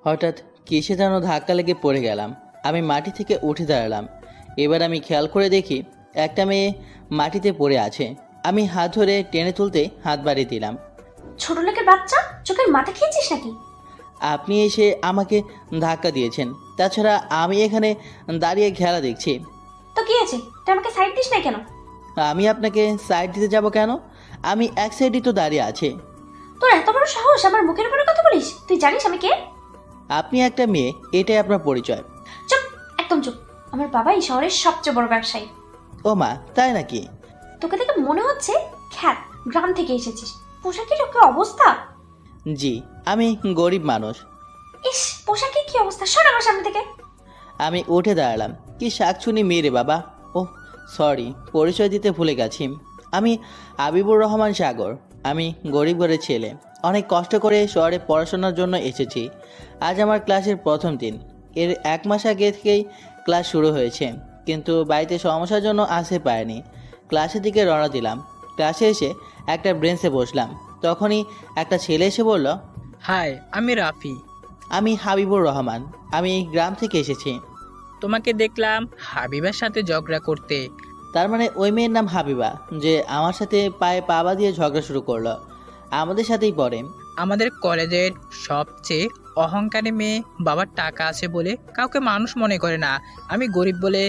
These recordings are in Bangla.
হঠাৎ কিসে যেন ধাক্কা লেগে পড়ে গেলাম। আমি মাটি থেকে উঠে দাঁড়ালাম। এবার আমি খেয়াল করে দেখি একটা মেয়ে মাটিতে পড়ে আছে। আমি হাত ধরে টেনে তুলতে হাত বাড়িয়ে দিলাম। ছোট লোকের বাচ্চা, চোখের মাথা খেয়েছিস নাকি? আপনি এসে আমাকে ধাক্কা দিয়েছেন। তাছাড়া আমি এখানে দাঁড়িয়ে খেলা দেখছি। তো কি আছে, তুই আমাকে সাইড দিস না কেন? আমি আপনাকে সাইড দিতে যাব কেন? আমি এক সাইডই তো দাঁড়িয়ে আছি। তোর এত বড় সাহস আমার মুখের উপরে কথা বলিস? তুই জানিস আমি কে? আপনি একটা মেয়ে, এটাই আপনার পরিচয়। চুপ, একদম চুপ। আমার বাবা এই শহরের সবচেয়ে বড় ব্যবসায়ী। ও মা, তাই নাকি? তোকে দেখে মনে হচ্ছে খ্যাত গ্রাম থেকে এসেছিস। পোশাকের কি অবস্থা! জি, আমি গরিব মানুষ। ইস, পোশাকের কি অবস্থা! সর আমার সামনে থেকে। আমি উঠে দাঁড়ালাম। কি শাকচুনি মেয়ে রে বাবা! ওহ সরি, পরিচয় দিতে ভুলে গেছি। আমি হাবিবুর রহমান সাগর। আমি গরিব ঘরের ছেলে। অনেক কষ্ট করে শহরে পড়াশোনার জন্য এসেছি। আজ আমার ক্লাসের প্রথম দিন। এর 1 মাস আগে থেকেই ক্লাস শুরু হয়েছে, কিন্তু বাড়িতে সমস্যার জন্য আসতে পারিনি। ক্লাসের দিকে রওনা দিলাম। ক্লাসে এসে একটা বেঞ্চে বসলাম। তখনই একটা ছেলে এসে বলল, হাই, আমি রাফি। আমি হাবিবুর রহমান। আমি এই গ্রাম থেকে এসেছি। তোমাকে দেখলাম হাবিবার সাথে ঝগড়া করতে। তার মানে ওই মেয়ের নাম হাবিবা, যে আমার সাথে পায়ে পা দিয়ে ঝগড়া শুরু করলো? আমাদের সাথেই পড়ে। আমাদের কলেজের সবচেয়ে অহংকারী মেয়ে। বাবার টাকা আছে বলে কাউকে মানুষ মনে করে না। আমি গরিব বলে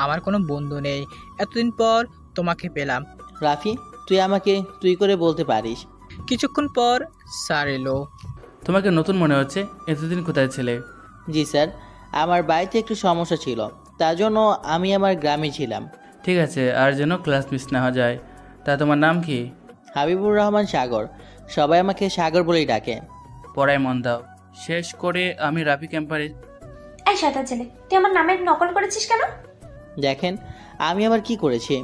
আমার কোনো বন্ধু নেই। এতদিন পর তোমাকে পেলাম। রাফি, তুই আমাকে তুই করে বলতে পারিস। কিছুক্ষণ পর স্যার এলো। তোমাকে নতুন মনে হচ্ছে। এতদিন কোথায় ছিলে? জি স্যার, আমার বাড়িতে একটু সমস্যা ছিল, তার জন্য আমি আমার গ্রামে ছিলাম। ঠিক আছে, আর যেন ক্লাস মিস না হওয়া যায়। তা তোমার নাম কি? হাবিবুর রহমান সাগর। সবাই আমাকে সাগর বলেই ডাকে। পড়ায় মন দাও। শেষ করে আমি রাফি ক্যাম্পারে। এই শয়তান ছেলে, তুই আমার নামের নকল করেছিস কেন? দেখেন, আমি আবার কি করেছি?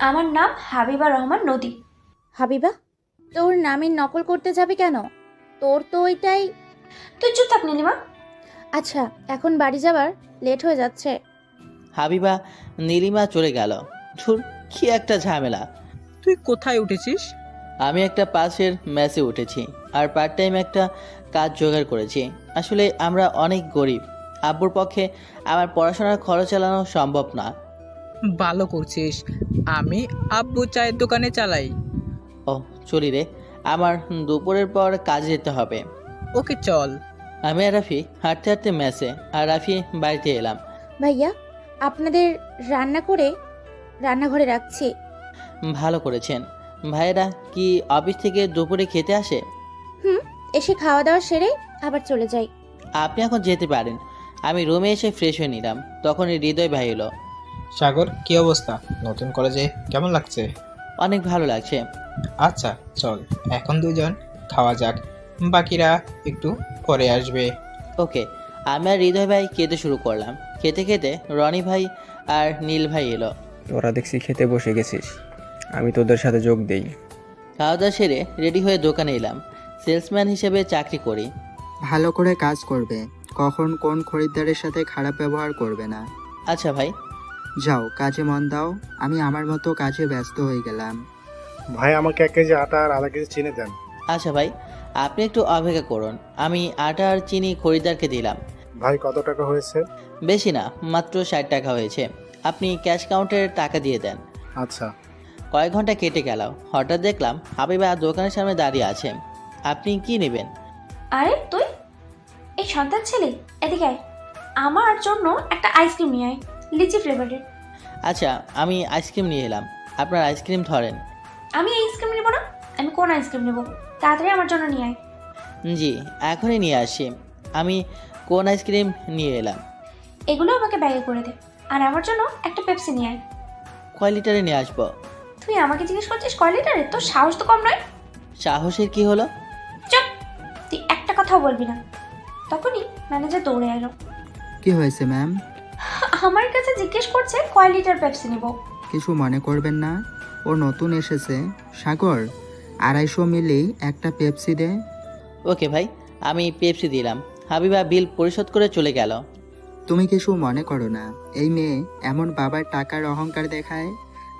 আমার নাম হাবিবা রহমান নদী। হাবিবা, তোর নামের নকল করতে যাবে কেন? তোর তো ওইটাই। তুই চুপ থাক নীলিমা। আচ্ছা, এখন বাড়ি যাবার লেট হয়ে যাচ্ছে। হাবিবা নীলিমা চলে গেল। ধুর, কি একটা ঝামেলা। তুই কোথায় উঠেছিস? আমি একটা পাশের ম্যাচে উঠেছি, আর পার্ট টাইম একটা কাজ জোগাড় করেছি। আসলে আমরা অনেক গরিব। আব্বুর পক্ষে আমার পড়াশোনার খরচ চালানো সম্ভব না। ভালো করছিস। আমি আব্বু চায়ের দোকানে চালাই। ও চলি রে, আমার দুপুরের পর কাজে যেতে হবে। ওকে চল। আমি আর রাফি হাঁটতে হাঁটতে ম্যাচে, আর রাফি বাড়িতে এলাম। ভাইয়া, আপনাদের রান্না করে রান্নাঘরে রাখছি। ভালো করেছেন। ভাইয়েরা কি অফিস থেকে দুপুরে খেতে আসে? হুম, এসে খাওয়া দাওয়া সেরে আবার চলে যাই। আপনি এখন যেতে পারেন। আমি রুমে এসে ফ্রেশ হয়ে নিলাম। তখনই হৃদয় ভাই এলো। সাগর, কি অবস্থা? নতুন কলেজে কেমন লাগছে? অনেক ভালো লাগছে। আচ্ছা চল, এখন দুজন খাওয়া যাক, বাকিরা একটু পরে আসবে। ওকে। আমি আর হৃদয় ভাই খেতে শুরু করলাম। খেতে খেতে রনি ভাই আর নীল ভাই এলো। তোরা দেখছি খেতে বসে গেছিস, আমি তোদের সাথে যোগ দেই। খাওয়া দাওয়া সেরে রেডি হয়ে দোকানে এলাম। সেলসম্যান হিসেবে চাকরি করি। ভালো করে কাজ করবে, কখন কোন খরিদ্দারের সাথে খারাপ ব্যবহার করবে না। আচ্ছা ভাই। যাও কাজে মন দাও, আমি আমার মতো কাজে ব্যস্ত হয়ে গেলাম। ভাই, আমাকে 1 কেজি আটা আর আধা কেজি চিনি দেন। আচ্ছা ভাই, আপনি একটু অপেক্ষা করুন। আমি আটা আর চিনি খরিদ্দারকে দিলাম। ভাই, কত টাকা হয়েছে? বেশি না, মাত্র 60 টাকা হয়েছে। আপনি ক্যাশ কাউন্টারে টাকা দিয়ে দেন। আচ্ছা। কয়েক ঘন্টা কেটে গেল। হঠাৎ দেখলাম হাবিবা দোকানের সামনে দাঁড়িয়ে আছে। আপনি কি নেবেন? আরে তুই, এই সন্তান ছেলে, এদিকে আয়। আমার জন্য একটা আইসক্রিম নিয়ে আয়, লিচি ফ্লেভারের। আচ্ছা, আমি আইসক্রিম নিয়ে এলাম। আপনার আইসক্রিম ধরেন। আমি আইসক্রিম নেবো না। আমি কোন আইসক্রিম নেবো? তাড়াতাড়ি আমার জন্য নিয়ে আয়। জি, এখনই নিয়ে আসি। আমি কোন আইসক্রিম নিয়ে এলাম? এগুলো আমাকে ব্যাগে করে দে। আর আমার জন্য একটা পেপসি নিয়ে আয়। কয় লিটারে নিয়ে আসবো? তুই আমাকে জিজ্ঞেস করছিস কয় লিটারে? তোর সাহস তো কম নয়। সাহসের কি হলো? চুপ, তুই একটা কথাও বলবি না। তখনই ম্যানেজার দৌড়ে এলো। কি হয়েছে ম্যাম? আমার কাছে জিজ্ঞেস করছে কয় লিটার পেপসি নেব। কিছু মনে করবেন না, ও নতুন এসেছে। সাগর, 250 মিলি একটা পেপসি দে। ওকে ভাই, আমি পেপসি দিলাম। হাবিবা বিল পরিশোধ করে চলে গেল। তুমি কিছু মনে করো না, এই মেয়ে এমন বাবার টাকার অহংকার দেখায়।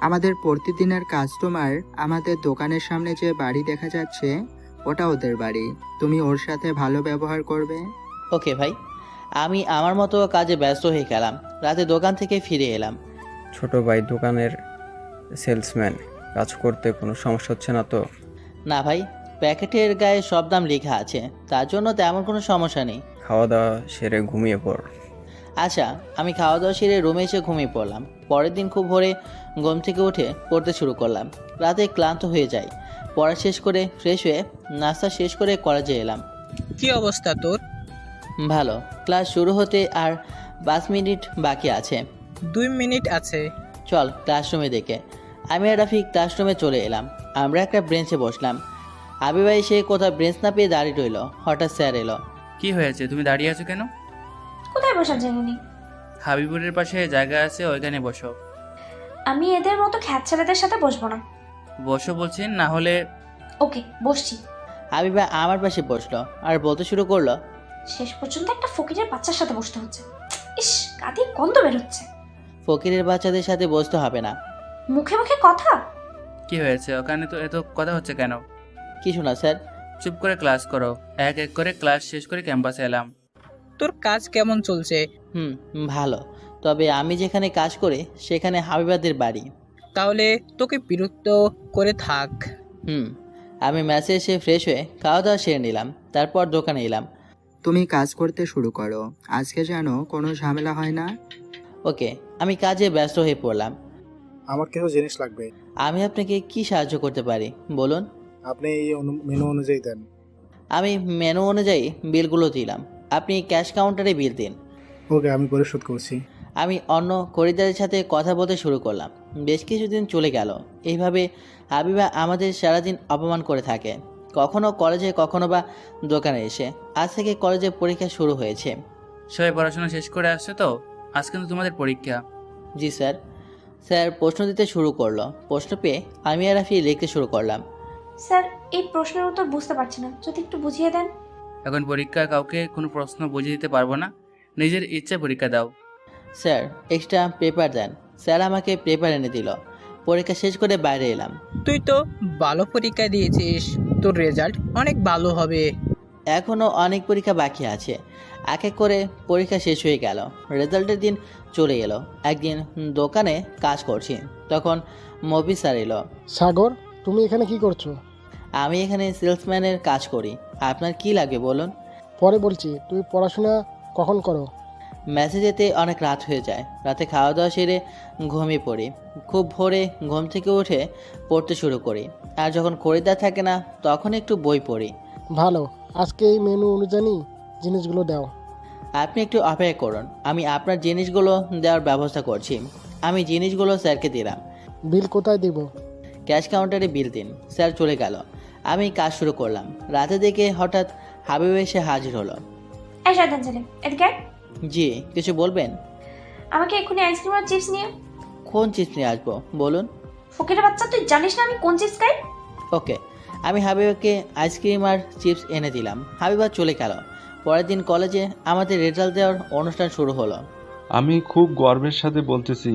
আমাদের প্রতিদিনের কাস্টমার, আমাদের দোকানের সামনে যে বাড়ি দেখা যাচ্ছে ওটা ওদের বাড়ি। তুমি ওর সাথে ভালো ব্যবহার করবে। ওকে ভাই। আমি আমার মতো কাজে ব্যস্ত হয়ে গেলাম। রাতে দোকান থেকে ফিরে এলাম। ছোট ভাই দোকানের সেলসম্যান, কাজ করতে কোনো সমস্যা হচ্ছে না তো? না ভাই, প্যাকেটের গায়ে সব দাম লেখা আছে, তার জন্য তেমন কোনো সমস্যা নেই। খাওয়া দাওয়া সেরে ঘুমিয়ে পড়। আচ্ছা, আমি খাওয়া দাওয়া সেরে রুমে এসে ঘুমিয়ে পড়লাম। পরের দিন খুব ভোরে ঘুম থেকে উঠে পড়তে শুরু করলাম। রাতে ক্লান্ত হয়ে যাই। পড়া শেষ করে ফ্রেশ হয়ে নাস্তা শেষ করে কলেজে এলাম। কি অবস্থা তোর? ভালো। ক্লাস শুরু হতে আর 5 মিনিট বাকি আছে। 2 মিনিট আছে। চল ক্লাসরুমে দেখে। আমি আর রাফি ক্লাসরুমে চলে এলাম। আমরা একটা বেঞ্চে বসলাম। আবিবা এসে কোথাও বেঞ্চ না পেয়ে দাঁড়িয়ে রইল। হঠাৎ স্যার এলো। কি হয়েছে, তুমি দাঁড়িয়ে আছো কেন? কোথায় বসার জায়গা নেই? হাবিবুরের পাশে জায়গা আছে, ওইখানে বসো। আমি এদের মতো খ্যাত ছেলেদের সাথে বসবো না। বসো বলছি, না হলে। ওকে, বসছি। আবিবা আমার পাশে বসলো আর বলতে শুরু করলো। শেষ পর্যন্ত একটা ফকিরের বাচ্চার সাথে বসতে হচ্ছে। ইস, কাঁধে গন্ধ বেরোচ্ছে। ফকিরের বাচ্চাদের সাথে বসতে হবে না। মুখে মুখে কথা। কি হয়েছে, ওখানে তো এত কথা হচ্ছে কেন? কিছু না স্যার। চুপ করে ক্লাস করো। এক এক করে ক্লাস শেষ করে ক্যাম্পাসে এলাম। তোর কাজ কেমন চলছে? ভালো। তবে আমি যেখানে কাজ করি সেখানে হাবিবাদের বাড়ি। তাহলে তোকে বিরক্ত করে থাক। আমি ম্যাচে এসে ফ্রেশ হয়ে খাওয়া দাওয়া সেরে নিলাম। তারপর দোকানে এলাম। তুমি কাজ করতে শুরু করো, আজকে যেন কোনো ঝামেলা হয় না। ওকে, আমি কাজে ব্যস্ত হয়ে পড়লাম। আমার কিছু জিনিস লাগবে। আমি আপনাকে কি সাহায্য করতে পারি বলুন। আপনি এই মেনু অনুযায়ী দেন। আমি মেনু অনুযায়ী বিলগুলো দিলাম। আপনি ক্যাশ কাউন্টারে বিল দিন। ওকে, আমি পরিশোধ করছি। আমি অন্য খরিদ্দারের সাথে কথা বলতে শুরু করলাম। বেশ কিছুদিন চলে গেল। এইভাবে হাবিবা আমাদের সারাদিন অপমান করে থাকে, কখনো কলেজে কখনো বা দোকানে এসে। আজ থেকে কলেজে পরীক্ষা শুরু হয়েছে। সবাই পড়াশোনা শেষ করে আসছে তো? আজ কিন্তু তোমাদের পরীক্ষা। জি স্যার। স্যার প্রশ্ন দিতে শুরু করলো। প্রশ্ন পেয়ে আমি আর রাফি লিখতে শুরু করলাম। স্যার, এই প্রশ্নের উত্তর বুঝতে পারছি না, যদি একটু বুঝিয়ে দেন। এখন পরীক্ষা, কাউকে কোনো প্রশ্ন বুঝিয়ে দিতে পারবো না। নিজের ইচ্ছে পরীক্ষা দাও। স্যার এক্সট্রা পেপার দেন। স্যার আমাকে পেপার এনে দিল। পরীক্ষা শেষ করে বাইরে এলাম। তুই তো ভালো পরীক্ষা দিয়েছিস, তোর রেজাল্ট অনেক ভালো হবে। এখনও অনেক পরীক্ষা বাকি আছে। এক এক করে পরীক্ষা শেষ হয়ে গেল। রেজাল্টের দিন চলে এলো। একদিন দোকানে কাজ করছি, তখন মবি স্যার এলো। সাগর, তুমি এখানে কি করছো? আমি এখানে সেলসম্যানের কাজ করি। আপনার কি লাগে বলুন। পরে বলছি, তুমি পড়াশোনা কখন করো? ম্যাচে যেতে অনেক রাত হয়ে যায়। রাতে খাওয়া দাওয়া সেরে ঘুমিয়ে পড়ি। খুব ভোরে ঘুম থেকে উঠে পড়তে শুরু করি। আর যখন খরিদ্দার থাকে না তখন একটু বই পড়ি। ভালো, আজকে এই মেনু অনুযায়ী জিনিসগুলো দাও। আপনি একটু অপেক্ষা করুন, আমি আপনার জিনিসগুলো দেওয়ার ব্যবস্থা করছি। আমি জিনিসগুলো স্যারকে দিলাম। বিল কোথায় দিব? ক্যাশ কাউন্টারে বিল দিন। স্যার চলে গেল। আমি কাজ শুরু করলাম। রাতে দেখে হঠাৎ হাবিব এসে হাজির হলো। এই শয়তান ছেলে, এদিকে আয়। জি, কিছু বলবেন? আমাকে এক্ষুনি আইসক্রিম আর চিপস নিয়ে। কোন চিপস নিয়ে আসবো বলুন? ফকিরের বাচ্চা, তুই জানিস না আমি কোন চিপস খাই? ওকে, আমি হাবিবাকে আইসক্রিম আর চিপস এনে দিলাম। হাবিবা চলে গেল। পরের দিন কলেজে আমাদের রেজাল্ট দেওয়ার অনুষ্ঠান শুরু হলো। আমি খুব গর্বের সাথে বলতেছি,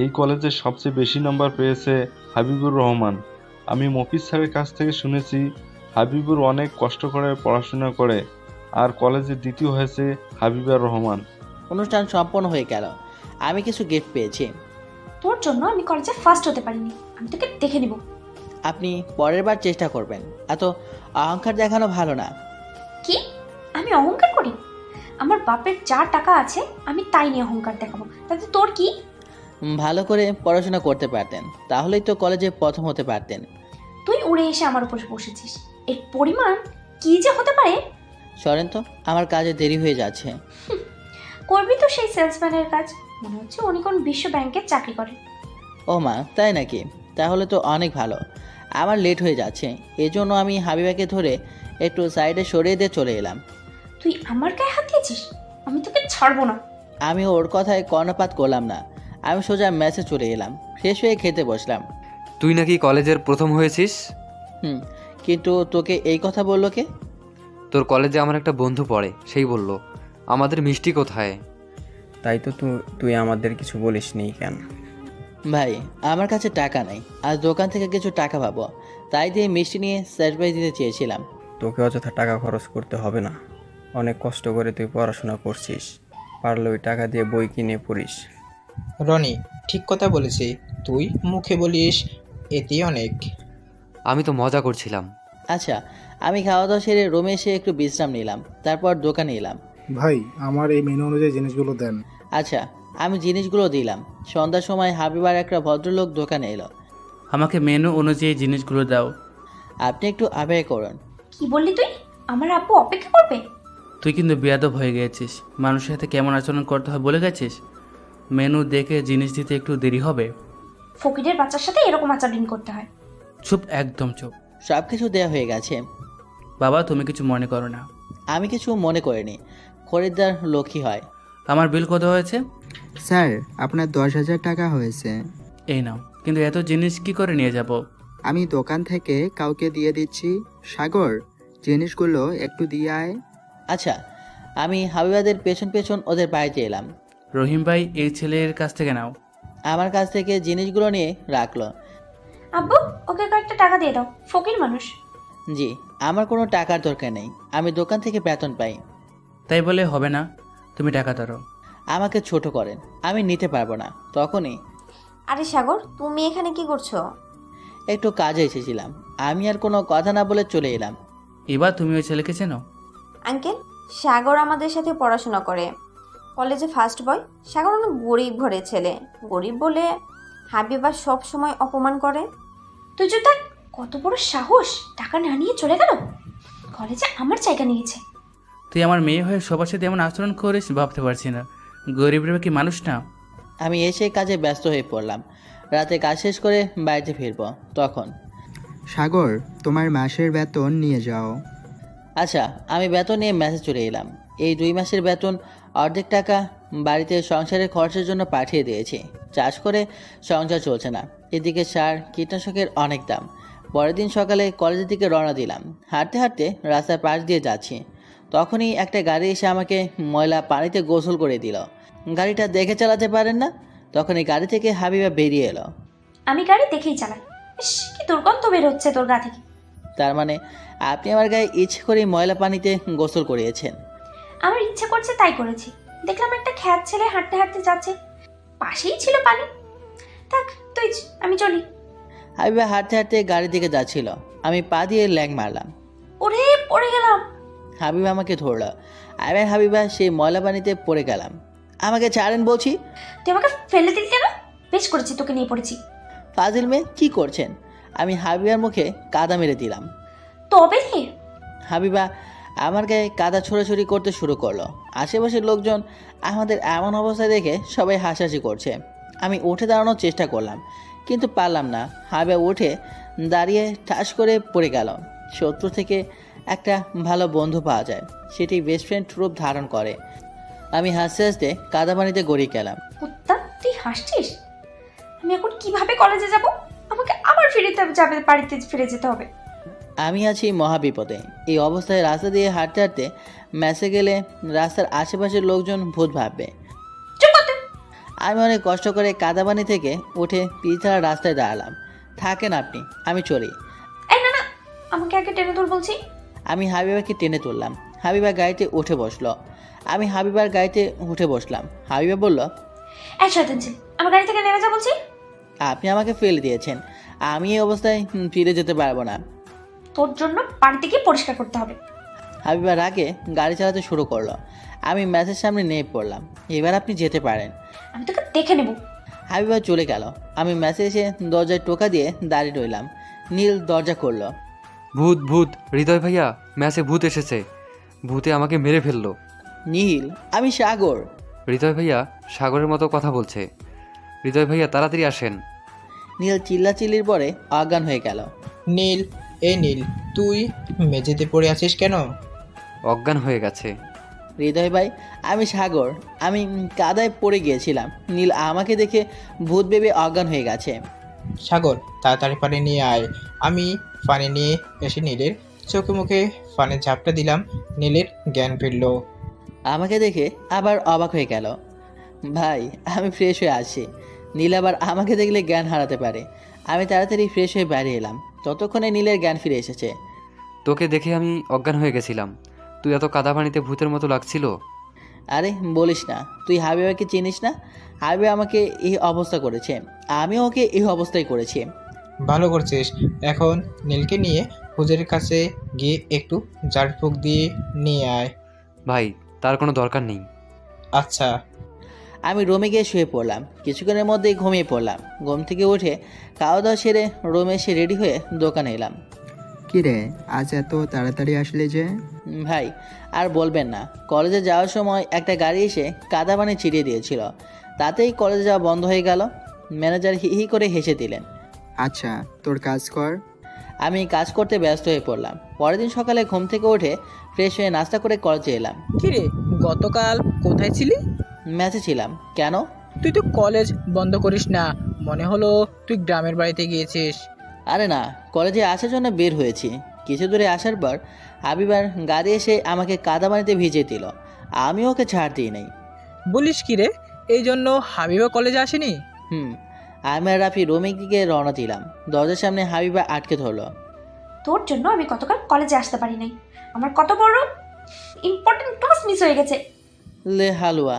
এই কলেজে সবচেয়ে বেশি নম্বর পেয়েছে হাবিবুর রহমান। আমি মফিজ স্যারের কাছ থেকে শুনেছি হাবিবুর অনেক কষ্ট করে পড়াশোনা করে, আর কলেজে দ্বিতীয় হয়েছে হাবিবুর রহমান। অনুষ্ঠান সম্পন্ন হয়ে গেল। আমি কিছু গিফট পেয়েছি। তোর জন্য আমি কলেজে ফার্স্ট হতে পারিনি, আমি তোকে দেখে নিব। আপনি পরের বার চেষ্টা করবেন। এত অহংকার দেখানো ভালো না। কি? আমি অহংকার করি? আমার বাপের যা টাকা আছে আমি তাই নিয়ে অহংকার দেখাবো, তাতে তোর কি? ভালো করে পড়াশোনা করতে পারতেন, তাহলেই তো কলেজে প্রথম হতে পারতেন। তুই উড়ে এসে আমার উপর বসেছিস, এর পরিমাণ কি যে হতে পারে। সরেন তো, আমার কাজে দেরি হয়ে যাচ্ছে। করবি তো সেই সেলসম্যানের কাজ, মনে হচ্ছে উনি কোন বিশ্ব ব্যাংকের চাকরি করে। ও মা, তাই নাকি? তাহলে তো অনেক ভালো। আমার লেট হয়ে যাচ্ছে, এজন্য আমি হাবিবাকে ধরে একটু সাইডে সরিয়ে দিয়ে চলে এলাম। তুই আমার গায়ে হাত দিয়েছিস, আমি তোকে ছাড়বো না। আমি ওর কথায় কর্ণপাত করলাম না। আমি সোজা ম্যাচে চলে এলাম। ফ্রেশ হয়ে খেতে বসলাম। তুই নাকি কলেজের প্রথম হয়েছিস? কিন্তু তোকে এই কথা বললো কে? তোর কলেজে আমার একটা বন্ধু পড়ে, সেই বলল। আমাদের মিষ্টি কোথায়? তাই তো তুই আমাদের কিছু বলিসনি কেন? ভাই, আমার কাছে টাকা নাই। আজ দোকান থেকে কিছু টাকা পাবো, তাই দিয়ে মিষ্টি নিয়ে সারপ্রাইজ দিতে চেয়েছিলাম। তোকে অযথা টাকা খরচ করতে হবে না, অনেক কষ্ট করে তুই পড়াশোনা করছিস, পারলে ওই টাকা দিয়ে বই কিনে পড়িস। রনি ঠিক কথা বলেছি, তুই মুখে বলিস এতেই অনেক। আমি তো মজা করছিলাম। আচ্ছা, আমি খাওয়া দাওয়া সেরে রুমে এসে একটু বিশ্রাম নিলাম, তারপর দোকানে এলাম। ভাই আমার এই মেনু অনুযায়ী জিনিসগুলো দেন। আচ্ছা, আমি জিনিসগুলো দিলাম। সন্ধ্যার সময় হাবিবার একটা ভদ্রলোক দোকানে এলো। আমাকে মেনু অনুযায়ী জিনিসগুলো দাও। আপনি একটু অপেক্ষা করুন। কি বললি তুই? আমার আব্বু অপেক্ষা করবে? তুই কিন্তু বেয়াদব হয়ে গেছিস, মানুষের সাথে কেমন আচরণ করতে হয় বলে গেছিস। মেনু দেখে জিনিস দিতে একটু দেরি হবে। ফকিরের বাচ্চার সাথে এরকম আচরণ করতে হয়? চুপ, একদম চুপ। সব কিছু দেওয়া হয়ে গেছে। বাবা তুমি কিছু মনে করো না। আমি কিছু মনে করিনি, খরিদ্দার লক্ষ্মী হয়। আমার বিল কত হয়েছে? স্যার আপনার 10,000 টাকা হয়েছে। এই নাও। কিন্তু এত জিনিস কি করে নিয়ে যাব? আমি দোকান থেকে কাউকে দিয়ে দিচ্ছি। সাগর জিনিসগুলো একটু দিয়ে আয়। আচ্ছা, আমি হাবিবাদের পেছন পেছন ওদের বাড়িতে এলাম। রহিম ভাই এই ছেলের কাছ থেকে নাও। আমার কাছ থেকে জিনিসগুলো নিয়ে রাখলো। আব্বু ওকে কয়েকটা টাকা দিয়ে দাও, ফকির মানুষ। জি, আমার কোনো টাকার দরকার নেই, আমি দোকান থেকে বেতন পাই। তাই বলে হবে না, তুমি টাকা ধরো। আমাকে ছোট করেন, আমি নিতে পারবো না। তখনই আরে সাগর, তুমি এখানে কি করছো? একটু কাজে এসেছিলাম। আমি আর কোনো কথা না বলে চলে এলাম। এবার তুমি ওই ছেলেকে চেনো? আঙ্কেল, সাগর আমাদের সাথে পড়াশোনা করে, কলেজে ফার্স্ট বয়। সাগর অনেক গরিব ঘরের ছেলে, গরিব বলে হাবিবা সব সময় অপমান করে। তুই যদি তার কত বড় সাহস, টাকা না নিয়ে চলে গেল, কলেজে আমার জায়গা নিয়েছে। তুই আমার মেয়ে হয়ে সবার সাথে এমন আচরণ করিস ভাবতে পারছি না। গরিবরা কি মানুষ না? আমি এসে কাজে ব্যস্ত হয়ে পড়লাম। রাতে কাজ শেষ করে বাড়িতে ফিরবো তখন। সাগর তোমার মাসের বেতন নিয়ে যাও। আচ্ছা, আমি বেতন নিয়ে মেসেজ চলে এলাম। এই 2 মাসের বেতন অর্ধেক টাকা বাড়িতে সংসারের খরচের জন্য পাঠিয়ে দিয়েছি। চাষ করে সংসার চলছে না, এদিকে সার কীটনাশকের অনেক দাম। পরের দিন সকালে কলেজের দিকে রওনা দিলাম। হাঁটতে হাঁটতে রাস্তার পাশ দিয়ে যাচ্ছি, তখনই একটা গাড়ি এসে আমাকে ময়লা পানিতে গোসল করে দিল। গাড়িটা দেখে চালাতে পারেন না? তখন এই গাড়ি থেকে হাবিবা বেরিয়ে এলো। আমি গাড়ি দেখেই চালাই। ইস, কি দুর্গন্ধ বের হচ্ছে তোর গা থেকে। তার মানে আপনি আমার গায়ে ইচ্ছে করে ময়লা পানিতে গোসল করিয়েছেন? আমার ইচ্ছে করছে তাই করেছি। দেখলাম একটা খ্যাত ছেলে হাঁটতে হাঁটতে যাচ্ছে, পাশেই ছিল পানি। থাক তুই, আমি চলি। হাবিবা হাঁটতে হাঁটতে গাড়ির দিকে যাচ্ছিল। আমি পা দিয়ে ল্যাং মারলাম। ওরে পড়ে গেলাম। হাবিবা আমাকে ধরলো। আমি আর হাবিবা সেই ময়লা পানিতে পড়ে গেলাম। আমাকে ছাড়েন বলছি। তুই আমাকে ফেলে দিলি কেন? বেশ করেছি, তোকে নিয়ে পড়েছি। ফাজিল মেয়ে, কি করছেন? আমি হাবিবার মুখে কাদা মেরে দিলাম। তবে রে, হাবিবা আমার গায়ে কাদা ছোড়াছুড়ি করতে শুরু করলো। আশেপাশের লোকজন আমাদের এমন অবস্থা দেখে সবাই হাসাহাসি করছে। আমি উঠে দাঁড়ানোর চেষ্টা করলাম, কিন্তু পারলাম না। হাবিবা উঠে দাঁড়িয়ে ঠাস করে পড়ে গেল। শত্রু থেকে একটা ভালো বন্ধু পাওয়া যায়, সেটি বেস্ট ফ্রেন্ড রূপ ধারণ করে। আমি হাসতে হাসতে কাদা পানিতে গড়িয়ে গেলাম। কুত্তা, তুই হাসছিস? আমি এখন কিভাবে কলেজে যাব? আমাকে আবার যাবে, বাড়িতে ফিরে যেতে হবে। আমি আছি মহাবিপদে। এই অবস্থায় রাস্তা দিয়ে হাঁটতে হাঁটতে মেসে গেলে রাস্তার আশেপাশের লোকজন ভূত ভাববে। চুপ করতে। আমি অনেক কষ্ট করে কাদাপানি থেকে উঠে পিছাড়া রাস্তায় দাঁড়ালাম। থাকেন আপনি, আমি চলি। এই না না, আমাকে আগে টেনে তোর বলছি। আমি হাবিবাকে টেনে তুললাম। হাবিবা গাড়িতে উঠে বসলো। আমি হাবিবার গাড়িতে উঠে বসলাম। হাবিবা বলল, এই শয়তান ছেলে, আমার গাড়ি থেকে নেমে যা বলছি। আপনি আমাকে ফেলে দিয়েছেন, আমি এই অবস্থায় ফিরে যেতে পারবো না। তোর জন্য বাড়িতে গিয়ে পরিষ্কার করতে হবে। হাবিবা রাগে গাড়ি চালাতে শুরু করলো। আমি ম্যাচের সামনে নেমে পড়লাম। এবার আপনি যেতে পারেন। আমি তোকে দেখে নেব। হাবিবা চলে গেল। আমি ম্যাচে এসে দরজায় টোকা দিয়ে দাঁড়িয়ে রইলাম। নীল দরজা করলো। ভূত ভূত, হৃদয় ভাইয়া, ম্যাচে ভূত এসেছে। ভূতে আমাকে মেরে ফেললো। নীল, আমি সাগর। হৃদয় ভাইয়া সাগরের মতো কথা বলছে। হৃদয় ভাইয়া তাড়াতাড়ি আসেন। নীল চিল্লাচিল্লির পরে অজ্ঞান হয়ে গেল। নীল, এই নীল, তুই মেঝেতে পড়ে আছিস কেন? অজ্ঞান হয়ে গেছে। হৃদয় ভাই, আমি সাগর। আমি কাদায় পড়ে গিয়েছিলাম। নীল আমাকে দেখে ভূত ভেবে অজ্ঞান হয়ে গেছে। সাগর তাড়াতাড়ি পানি নিয়ে আয়। আমি পানি নিয়ে এসে নীলের চোখে মুখে পানির ঝাপটা দিলাম। নীলের জ্ঞান ফিরল। আমাকে দেখে আবার অবাক হয়ে গেল। ভাই, আমি ফ্রেশ হয়ে আসছি। নীল আবার আমাকে দেখলে জ্ঞান হারাতে পারে। আমি তাড়াতাড়ি ফ্রেশ হয়ে বাইরে এলাম। ততক্ষণে নীলের জ্ঞান ফিরে এসেছে। তোকে দেখে আমি অজ্ঞান হয়ে গেছিলাম। তুই এত কাদা পানিতে ভূতের মতো লাগছিল। আরে বলিস না, তুই হাবিবাকে চিনিস না? হাবিবা আমাকে এই অবস্থা করেছে, আমি ওকে এই অবস্থায় করেছি। ভালো করছিস। এখন নীলকে নিয়ে হুজুরের কাছে গিয়ে একটু ঝাড়ফুঁক দিয়ে নিয়ে আয়। ভাই, তার কোনো দরকার নেই। আচ্ছা। আমি রুমে গিয়ে শুয়ে পড়লাম, কিছুক্ষণের মধ্যেই ঘুমিয়ে পড়লাম। ঘুম থেকে উঠে খাওয়া দাওয়া সেরে রুমে এসে রেডি হয়ে দোকানে এলাম। কি রে, আজ এত তাড়াতাড়ি আসলে যে? ভাই আর বলবেন না, কলেজে যাওয়ার সময় একটা গাড়ি এসে কাদা পানি ছিটিয়ে দিয়েছিল, তাতেই কলেজে যাওয়া বন্ধ হয়ে গেল। ম্যানেজার হি হি করে হেসে দিলেন। আচ্ছা, তোর কাজ কর। আমি কাজ করতে ব্যস্ত হয়ে পড়লাম। পরের দিন সকালে ঘুম থেকে উঠে ফ্রেশ হয়ে নাস্তা করে কলেজে এলাম। কিরে, গতকাল কোথায় ছিলি? ম্যাচে ছিলাম। কেন? তুই তো কলেজ বন্ধ করিস না, মনে হলো তুই গ্রামের বাড়িতে গিয়েছিস। আরে না, কলেজে আসার জন্য বের হয়েছি। কিছু দূরে আসার পর হাবিবার গাড়ি এসে আমাকে কাদা পানিতে ভিজিয়ে দিল, আমি ওকে ছাড় দিই নাই। বলিস কি রে, এই জন্য হাবিবা কলেজে আসেনি? আমি আর রাফি রুমে গিয়ে রওনা দিলাম। দরজার সামনে হাবিবা আটকে ধরলো। তোর জন্য আমি গতকাল কলেজে আসতে পারি নাই। আমার কত বড় ইম্পর্টেন্ট ক্লাস মিস হয়ে গেছে। লে হালুয়া,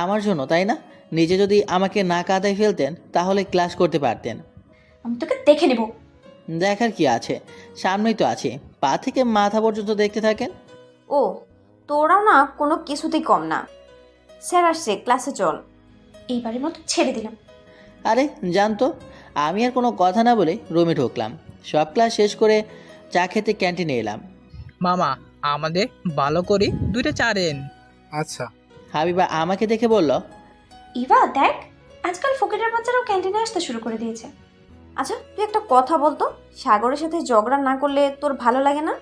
আমার জন্য তাই না? নিজে যদি আমাকে না কাদায় ফেলতেন তাহলে ক্লাস করতে পারতেন। আমি তোকে দেখে নেব। দেখার কি আছে, সামনেই তো আছে, পা থেকে মাথা পর্যন্ত দেখতে থাকেন। ও, তোরাও না কোনো কিছুতেই কম না। স্যার আসছে, ক্লাসে চল। এইবারের মতো ছেড়ে দিলাম। আরে জানতো, আমি আর কোনো কথা না বলে রুমে ঢুকলাম। সব ক্লাস শেষ করে চা খেতে ক্যান্টিনে এলাম। মামা, আমাদের ভালো করে 2টা চা দেন। আচ্ছা। হাবিবা আমাকে দেখে বলল, ইভা দেখ, আজকাল ফকিরের বাচ্চারাও ক্যান্টিনে আসতে শুরু করে দিয়েছে। আচ্ছা, তুই একটা কথা বলতো, সাগরের সাথে ঝগড়া না করলে তোর ভালো লাগে না?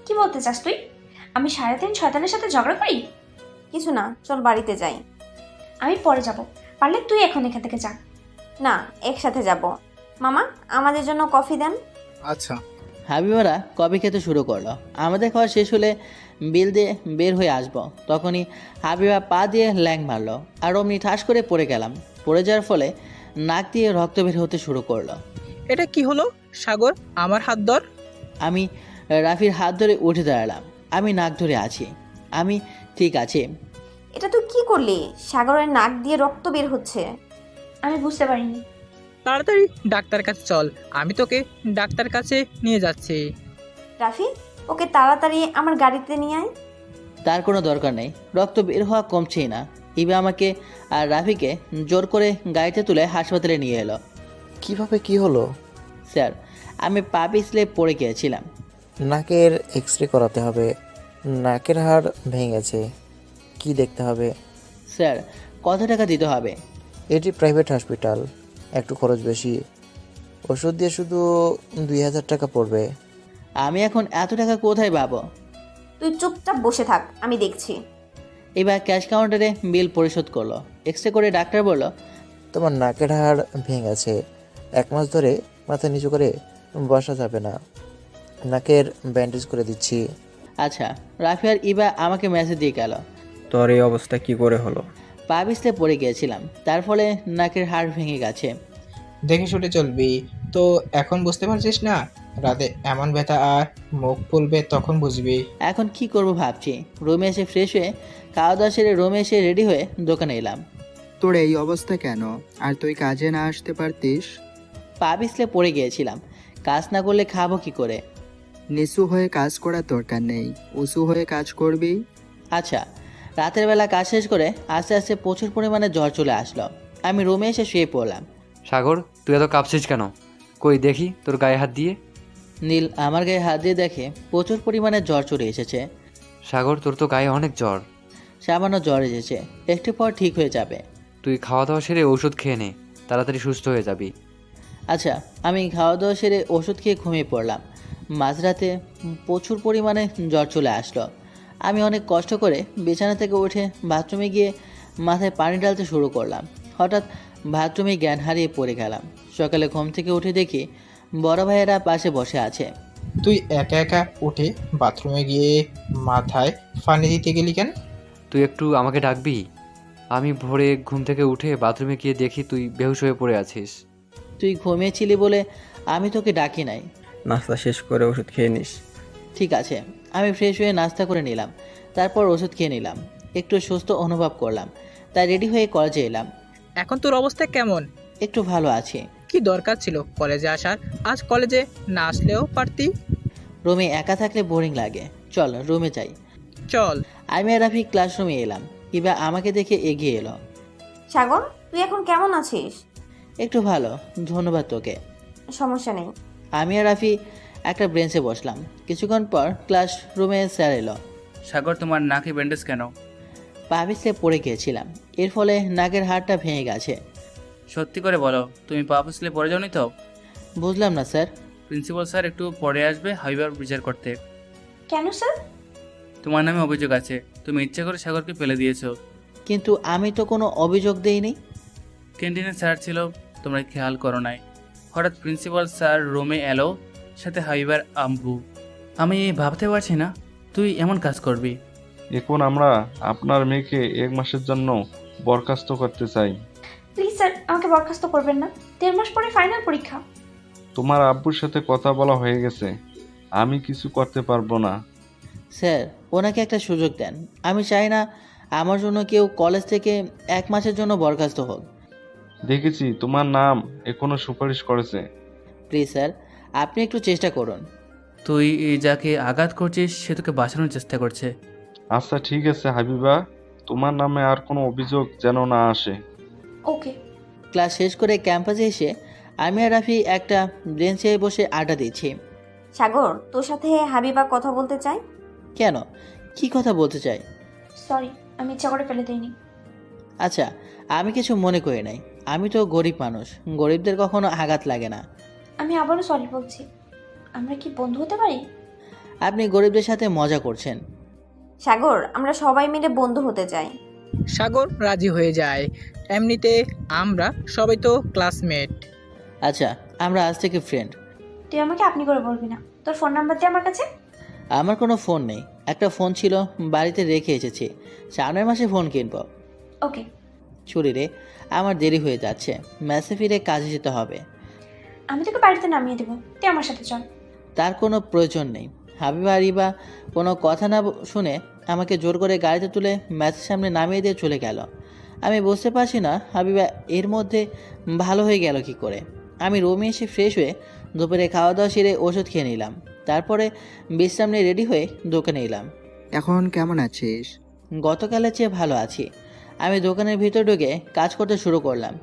কি বলতে চাস তুই? আমি 3.5 শয়তানের সাথে ঝগড়া করি? কিছু না, চল বাড়িতে যাই। আমি পরে যাব, পারলে তুই এখন এখান থেকে যা। না, একসাথে যাব। মামা, আমাদের জন্য কফি দেন। আচ্ছা। হাবিবারা কফি খেতে শুরু করলো। আমাদের খাওয়া শেষ হলে বিল দিয়ে বের হয়ে আসবো, তখনই হাবিবা পা দিয়ে ল্যাং মারলো আর অমনি ঠাস করে পড়ে গেলাম। পড়ে যাওয়ার ফলে নাক দিয়ে রক্ত বের হতে শুরু করলো। এটা কি হলো সাগর? আমার হাত ধর। আমি রাফির হাত ধরে উঠে দাঁড়ালাম। আমি নাক ধরে আছি, আমি ঠিক আছে। এটা তুই কি করলি? সাগরের নাক দিয়ে রক্ত বের হচ্ছে। আমি বুঝতে পারিনি। তাড়াতাড়ি ডাক্তার কাছে চল, আমি তোকে ডাক্তার কাছে নিয়ে যাচ্ছি। রাফি, ওকে তাড়াতাড়ি আমার গাড়িতে নিয়ে আয়। তার কোনো দরকার নেই, রক্ত বের হওয়া কমছেই না। ইবে আমাকে আর রাফিকে জোর করে গাড়িতে তুলে হাসপাতালে নিয়ে এলো। কিভাবে কি হলো? স্যার, আমি পা পিছলে পড়ে গিয়েছিলাম। নাকের এক্সরে করাতে হবে, নাকের হাড় ভেঙেছে। কি দেখতে হবে? স্যার, কত টাকা দিতে হবে? এটি প্রাইভেট হসপিটাল, একটু খরচ বেশি। ওষুধ দিয়ে শুধু 2000 টাকা পড়বে। আমি এখন এত টাকা কোথায় পাবো? তুই চুপচাপ বসে থাক, আমি দেখছি। এবার ক্যাশ কাউন্টারে বিল পরিশোধ করলো। এক্সরে করে ডাক্তার বলল, তোমার নাকের হাড় ভেঙেছে, 1 মাস ধরে মাথা নিচু করে বসা যাবে না। নাকের ব্যান্ডেজ করে দিচ্ছি। আচ্ছা। রাফি আর ইবা আমাকে মেসেজ দিয়ে গেল। তোর এই অবস্থা কি করে হলো? পা পিছলে পড়ে গিয়েছিলাম, তার ফলে নাকের হাড় ভেঙে গেছে। দেখে শুনে চলবি তো, এখন বুঝতে পারছিস না? রাতে এমন ব্যথা আর মুখ ফুলবে তখন বুঝবি। এখন কি করব ভাবছি। রুমে এসে ফ্রেশ হয়ে খাওয়া দাওয়া সেরে রুমে এসে রেডি হয়ে দোকানে এলাম। তোর এই অবস্থা কেন? আর তুই কাজে না আসতে পারতিস? পা পিছলে পড়ে গিয়েছিলাম, কাজ না করলে খাবো কি করে? নিচু হয়ে কাজ করার দরকার নেই, উঁচু হয়ে কাজ করবি। আচ্ছা। রাতের বেলা কাজ শেষ করে আস্তে আস্তে প্রচুর পরিমাণে জ্বর চলে আসলো। আমি রুমে এসে শুয়ে পড়লাম। সাগর, তুই এত কাঁপছিস কেন? কই দেখি তোর গায়ে হাত দিয়ে। নীল আমার গায়ে হাত দিয়ে দেখে প্রচুর পরিমাণে জ্বর চলে এসেছে। সাগর, তোর তো গায়ে অনেক জ্বর। সামান্য জ্বর এসেছে, একটু পর ঠিক হয়ে যাবে। তুই খাওয়া দাওয়া সেরে ওষুধ খেয়ে নে, তাড়াতাড়ি সুস্থ হয়ে যাবি। আচ্ছা। আমি খাওয়া দাওয়া সেরে ওষুধ খেয়ে ঘুমিয়ে পড়লাম। মাঝরাতে প্রচুর পরিমাণে জ্বর চলে আসলো। আমি অনেক কষ্ট করে বিছানা থেকে উঠে বাথরুমে গিয়ে মাথায় পানি ঢালতে শুরু করলাম। হঠাৎ বাথরুমে জ্ঞান হারিয়ে পড়ে গেলাম। সকালে ঘুম থেকে উঠে দেখি বড় ভাইয়েরা পাশে বসে আছে। তুই একা একা উঠে বাথরুমে গিয়ে মাথায় পানি দিতে গেলি কেন? তুই একটু আমাকে ডাকবি? আমি ভোরে ঘুম থেকে উঠে বাথরুমে গিয়ে দেখি তুই বেহুশ হয়ে পড়ে আছিস। তুই ঘুমিয়েছিলি বলে আমি তোকে ডাকি নাই। নাস্তা শেষ করে ওষুধ খেয়ে নিস। ঠিক আছে, আমি ফ্রেশ হয়ে নাস্তা করে নিলাম, তারপর ওষুধ খেয়ে নিলাম, একটু সুস্থ অনুভব করলাম, তাই রেডি হয়ে কলেজে এলাম। এখন তোর অবস্থা কেমন? একটু ভালো আছি। কি দরকার ছিল কলেজে আসার? আজ কলেজে না আসলেও পারতি। রুমে একা থাকলে বোরিং লাগে, চল রুমে যাই। চল। আমি আর রাফি ক্লাসরুমে এলাম। ইবা আমাকে দেখে এগিয়ে এলো। সাগর, তুই এখন কেমন আছিস? একটু ভালো, ধন্যবাদ তোকে। সমস্যা নেই। আমি আর রাফি একটা বেঞ্চে বসলাম। কিছুক্ষণ পর ক্লাসরুমে স্যার এলো। সাগর, তোমার নাকে ব্যান্ডেজ কেন? পা পিছলে পড়ে গিয়েছিলাম, এর ফলে নাকের হাড়টা ভেঙে গেছে। সত্যি করে বলো, তুমি পা পিছলে পড়ে যাওনি তো? বুঝলাম না স্যার। প্রিন্সিপাল স্যার একটু পরে আসবে হাবিবার বিচার করতে। কেন স্যার? তোমার নামে অভিযোগ আছে, তুমি ইচ্ছে করে সাগরকে ফেলে দিয়েছো। কিন্তু আমি তো কোনো অভিযোগ দেইনি। ক্যান্টিনে স্যার ছিল, তোমরা খেয়াল করো নাই। হঠাৎ প্রিন্সিপাল স্যার রুমে এলো, সাথে হাবিবার আম্বু। আমি ভাবতে পারছি না তুই এমন কাজ করবি। এখন আমরা আপনার মেয়েকে 1 মাসের জন্য বরখাস্ত করতে চাই। প্লিজ স্যার, আমাকে বরখাস্ত করবেন না। 1.5 মাস পরে ফাইনাল পরীক্ষা। তোমার আব্বুর সাথে কথা বলা হয়ে গেছে, আমি কিছু করতে পারবো না। স্যার, ওনাকে একটা সুযোগ দেন। আমি চাই না আমার জন্য কেউ কলেজ থেকে 1 মাসের জন্য বরখাস্ত হোক। দেখেছি তোমার নাম এখনো সুপারিশ করেছে। প্লিজ স্যার, আপনি একটু চেষ্টা করুন। তুই যাকে আঘাত করছিস সে তোকে বাঁচানোর চেষ্টা করছে। আচ্ছা ঠিক আছে হাবিবা, তোমার নামে আর কোনো অভিযোগ যেন না আসে। ওকে। ক্লাস শেষ করে ক্যাম্পাসে এসে আমি আর রাফি একটা বেঞ্চে বসে আড্ডা দিচ্ছি। সাগর, তোর সাথে হাবিবা কথা বলতে চাই। কেন, কি কথা বলতে চাই? সরি, আমি ইচ্ছা করে ফেলে দিইনি। আচ্ছা, আমি কিছু মনে করি নাই। আমি তো গরিব মানুষ, গরিবদের কখনো আঘাত লাগে না। আমি আবারও সরি বলছি। আমরা কি বন্ধু হতে পারি? আপনি গরিবদের সাথে মজা করছেন। সাগর, আমরা সবাই মিলে বন্ধু হতে চাই। সাগর রাজি হয়ে যায়। এমনিতে আমরা সবাই তো ক্লাসমেট। আচ্ছা, আমরা আজ থেকে ফ্রেন্ড। তুই আমাকে আপনি করে বলবি না। তোর ফোন নাম্বার দিয়ে আমার কাছে। আমার কোনো ফোন নেই, একটা ফোন ছিল বাড়িতে রেখে এসেছি, সামনের মাসে ফোন কিনবো। ওকে। ছুরি রে, আমার দেরি হয়ে যাচ্ছে, ম্যাসে ফিরে কাজে যেতে হবে। আমি তোকে বাড়িতে নামিয়ে দেবো, তুই আমার সাথে চল। তার কোনো প্রয়োজন নেই। হাবিবা আর ইবা কোনো কথা না শুনে আমাকে জোর করে গাড়িতে তুলে ম্যাচের সামনে নামিয়ে দিয়ে চলে গেল। আমি বুঝতে পারছি না হাবিবা এর মধ্যে ভালো হয়ে গেল কি করে। আমি রুমে এসে ফ্রেশ হয়ে দুপুরে খাওয়া দাওয়া সেরে ওষুধ খেয়ে নিলাম, তারপরে বিশ্রাম নিয়ে রেডি হয়ে দোকানে এলাম। এখন কেমন আছিস? গতকালের চেয়ে ভালো আছি। আমি দোকানের ভিতর ঢুকে কাজ করতে শুরু করলাম।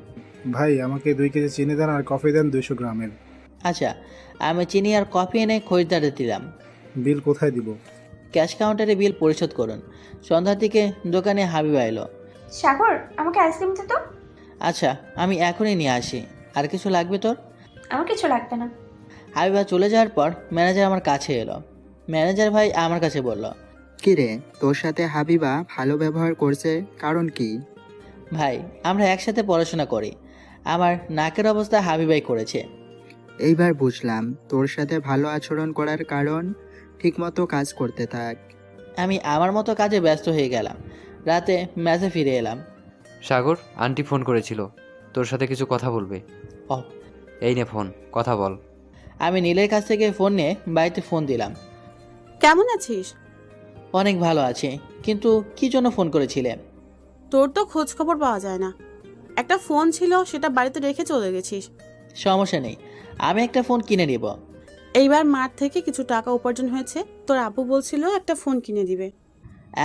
ভাই, আমাকে 2 কেজি চিনি দেন আর কফি দেন 200 গ্রামের। আচ্ছা, আমি চিনি আর কফি এনে খরিদ্দারে দিলাম। বিল কোথায় দিব? ক্যাশ কাউন্টারে বিল পরিশোধ করুন। সন্ধ্যার দিকে দোকানে হাবিবা এলো। সাগর, আমাকে আইসক্রিম দে তো। আচ্ছা, আমি এখনই নিয়ে আসি। আর কিছু লাগবে তোর? আমার কিছু লাগবে না। হাবিবা চলে যাওয়ার পর ম্যানেজার আমার কাছে এলো। ম্যানেজার ভাই আমার কাছে বলল, কি রে, তোর সাথে হাবিবা ভালো ব্যবহার করছে, কারণ কি? ভাই, আমরা একসাথে পড়াশোনা করি, আমার নাকের অবস্থা হাবিবাই করেছে। এইবার বুঝলাম তোর সাথে ভালো আচরণ করার কারণ। ঠিকমতো কাজ করতে থাক। আমি আমার মতো কাজে ব্যস্ত হয়ে গেলাম। রাতে ম্যাচে ফিরে এলাম। সাগর, আন্টি ফোন করেছিল, তোর সাথে কিছু কথা বলবে। ও, এই নে ফোন, কথা বল। আমি নীলের কাছ থেকে ফোন নিয়ে বাড়িতে ফোন দিলাম। কেমন আছিস? অনেক ভালো আছি, কিন্তু কি জন্য ফোন করেছিলে? তোর তো খোঁজ খবর পাওয়া যায় না। একটা ফোন ছিল, সেটা বাড়িতে রেখে চলে গেছিস। সমস্যা নেই, আমি একটা ফোন কিনে নিব। এইবার মাঠ থেকে কিছু টাকা উপার্জন হয়েছে, তোর আব্বু বলছিল একটা ফোন কিনে দিবে।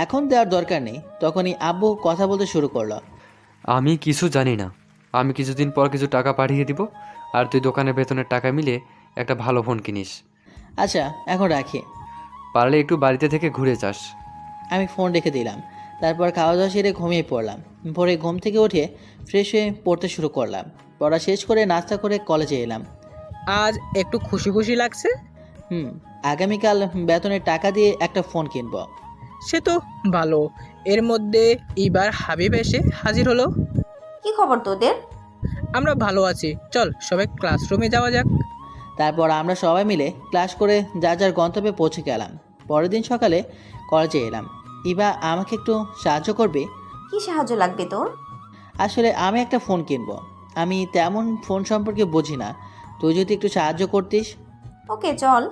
এখন দেওয়ার দরকার নেই। তখনই আব্বু কথা বলতে শুরু করলো। আমি কিছু জানি না, আমি কিছুদিন পর কিছু টাকা পাঠিয়ে দিব, আর তুই দোকানের বেতনের টাকা মিলে একটা ভালো ফোন কিনিস। আচ্ছা, এখন রাখি। পারলে একটু বাড়িতে থেকে ঘুরে যাস। আমি ফোন রেখে দিলাম। তারপর খাওয়া দাওয়া সেরে ঘুমিয়ে পড়লাম। ভোরে ঘুম থেকে উঠে ফ্রেশ হয়ে পড়তে শুরু করলাম। পড়া শেষ করে নাস্তা করে কলেজে এলাম। আজ একটু খুশি খুশি লাগছে। আগামীকাল বেতনের টাকা দিয়ে একটা ফোন কিনবো। সে তো ভালো। এর মধ্যে এবার হাবিব এসে হাজির হলো। কি খবর তোদের? আমরা ভালো আছি, চল সবাই ক্লাসরুমে যাওয়া যাক। তারপর আমরা সবাই মিলে ক্লাস করে যার যার গন্তব্যে পৌঁছে গেলাম। পরের দিন সকালে কলেজে এলাম। ইবা আমাকে একটু সাহায্য করবে? কি সাহায্য লাগবে তোর? আসলে আমি একটা ফোন কিনবো, আমি তেমন ফোন সম্পর্কে বুঝি না, তুই যদি একটু সাহায্য করতিস। ওকে, চল।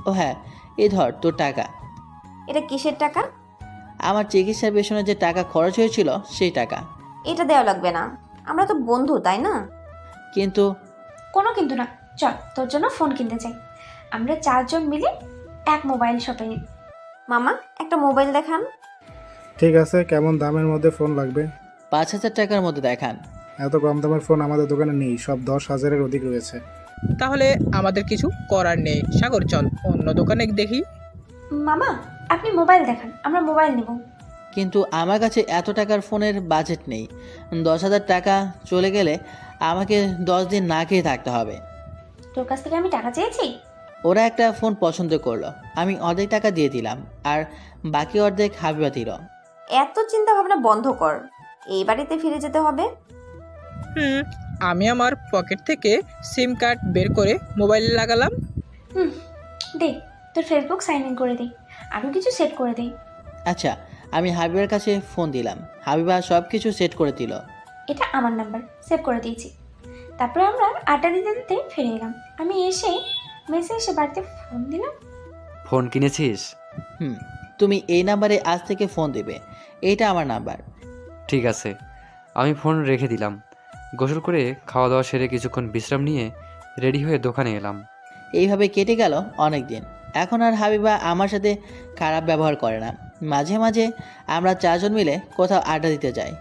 ও হ্যাঁ, এই ধর তোর টাকা। এটা কিসের টাকা? আমার চিকিৎসার পেছনে যে টাকা খরচ হয়েছিল সেই টাকা। এটা দেওয়া লাগবে না, আমরা তো বন্ধু, তাই না? কিন্তু কোনো কিন্তু না, চল তোর জন্য ফোন কিনতে চাই। আমরা 4 জন মিলে এক মোবাইল শপে। মামা, একটা মোবাইল দেখান। ঠিক আছে, কেমন দামের মধ্যে ফোন লাগবে? 5,000 টাকার মধ্যে দেখান। এত কম দামের ফোন আমাদের দোকানে নেই, সব 10,000-এর অধিক রয়েছে। তাহলে আমাদের কিছু করার নেই, সাগর চল অন্য দোকানে দেখি। মামা, আপনি মোবাইল দেখান, আমরা মোবাইল নেব। কিন্তু আমার কাছে এত টাকার ফোনের বাজেট নেই। 10,000 টাকা চলে গেলে আমাকে 10 দিন না খেয়ে থাকতে হবে। তোর কাছ থেকে আমি টাকা চেয়েছি? ওরা একটা ফোন পছন্দ করলো, আমি অর্ধেক টাকা দিয়ে দিলাম, আর বাকি অর্ধেক হাবিবা দিল। এত চিন্তা ভাবনা বন্ধ কর, এই বাড়িতে ফিরে যেতে হবে। আমি আমার পকেট থেকে সিম কার্ড বের করে মোবাইলে লাগালাম। দে, তোর ফেসবুক সাইন ইন করে দে, আরও কিছু সেট করে দে। আচ্ছা, আমি হাবিবার কাছে ফোন দিলাম, হাবিবা সব কিছু সেট করে দিল। এটা আমার নাম্বার, সেভ করে দিয়েছি। তারপরে আমরা আড্ডা দিতে দিতে ফিরে এলাম। আমি মেসে এসে বাড়িতে ফোন দিলাম। ফোন কিনেছিস? তুমি এই নাম্বারে আজ থেকে ফোন দেবে, এইটা আমার নাম্বার। ঠিক আছে, আমি ফোন রেখে দিলাম। গোসল করে খাওয়া দাওয়া সেরে কিছুক্ষণ বিশ্রাম নিয়ে রেডি হয়ে দোকানে এলাম। এইভাবে কেটে গেল অনেক দিন। এখন আর হাবিবা আমার সাথে খারাপ ব্যবহার করে না। মাঝে মাঝে আমরা 4 জন মিলে কোথাও আড্ডা দিতে যাই।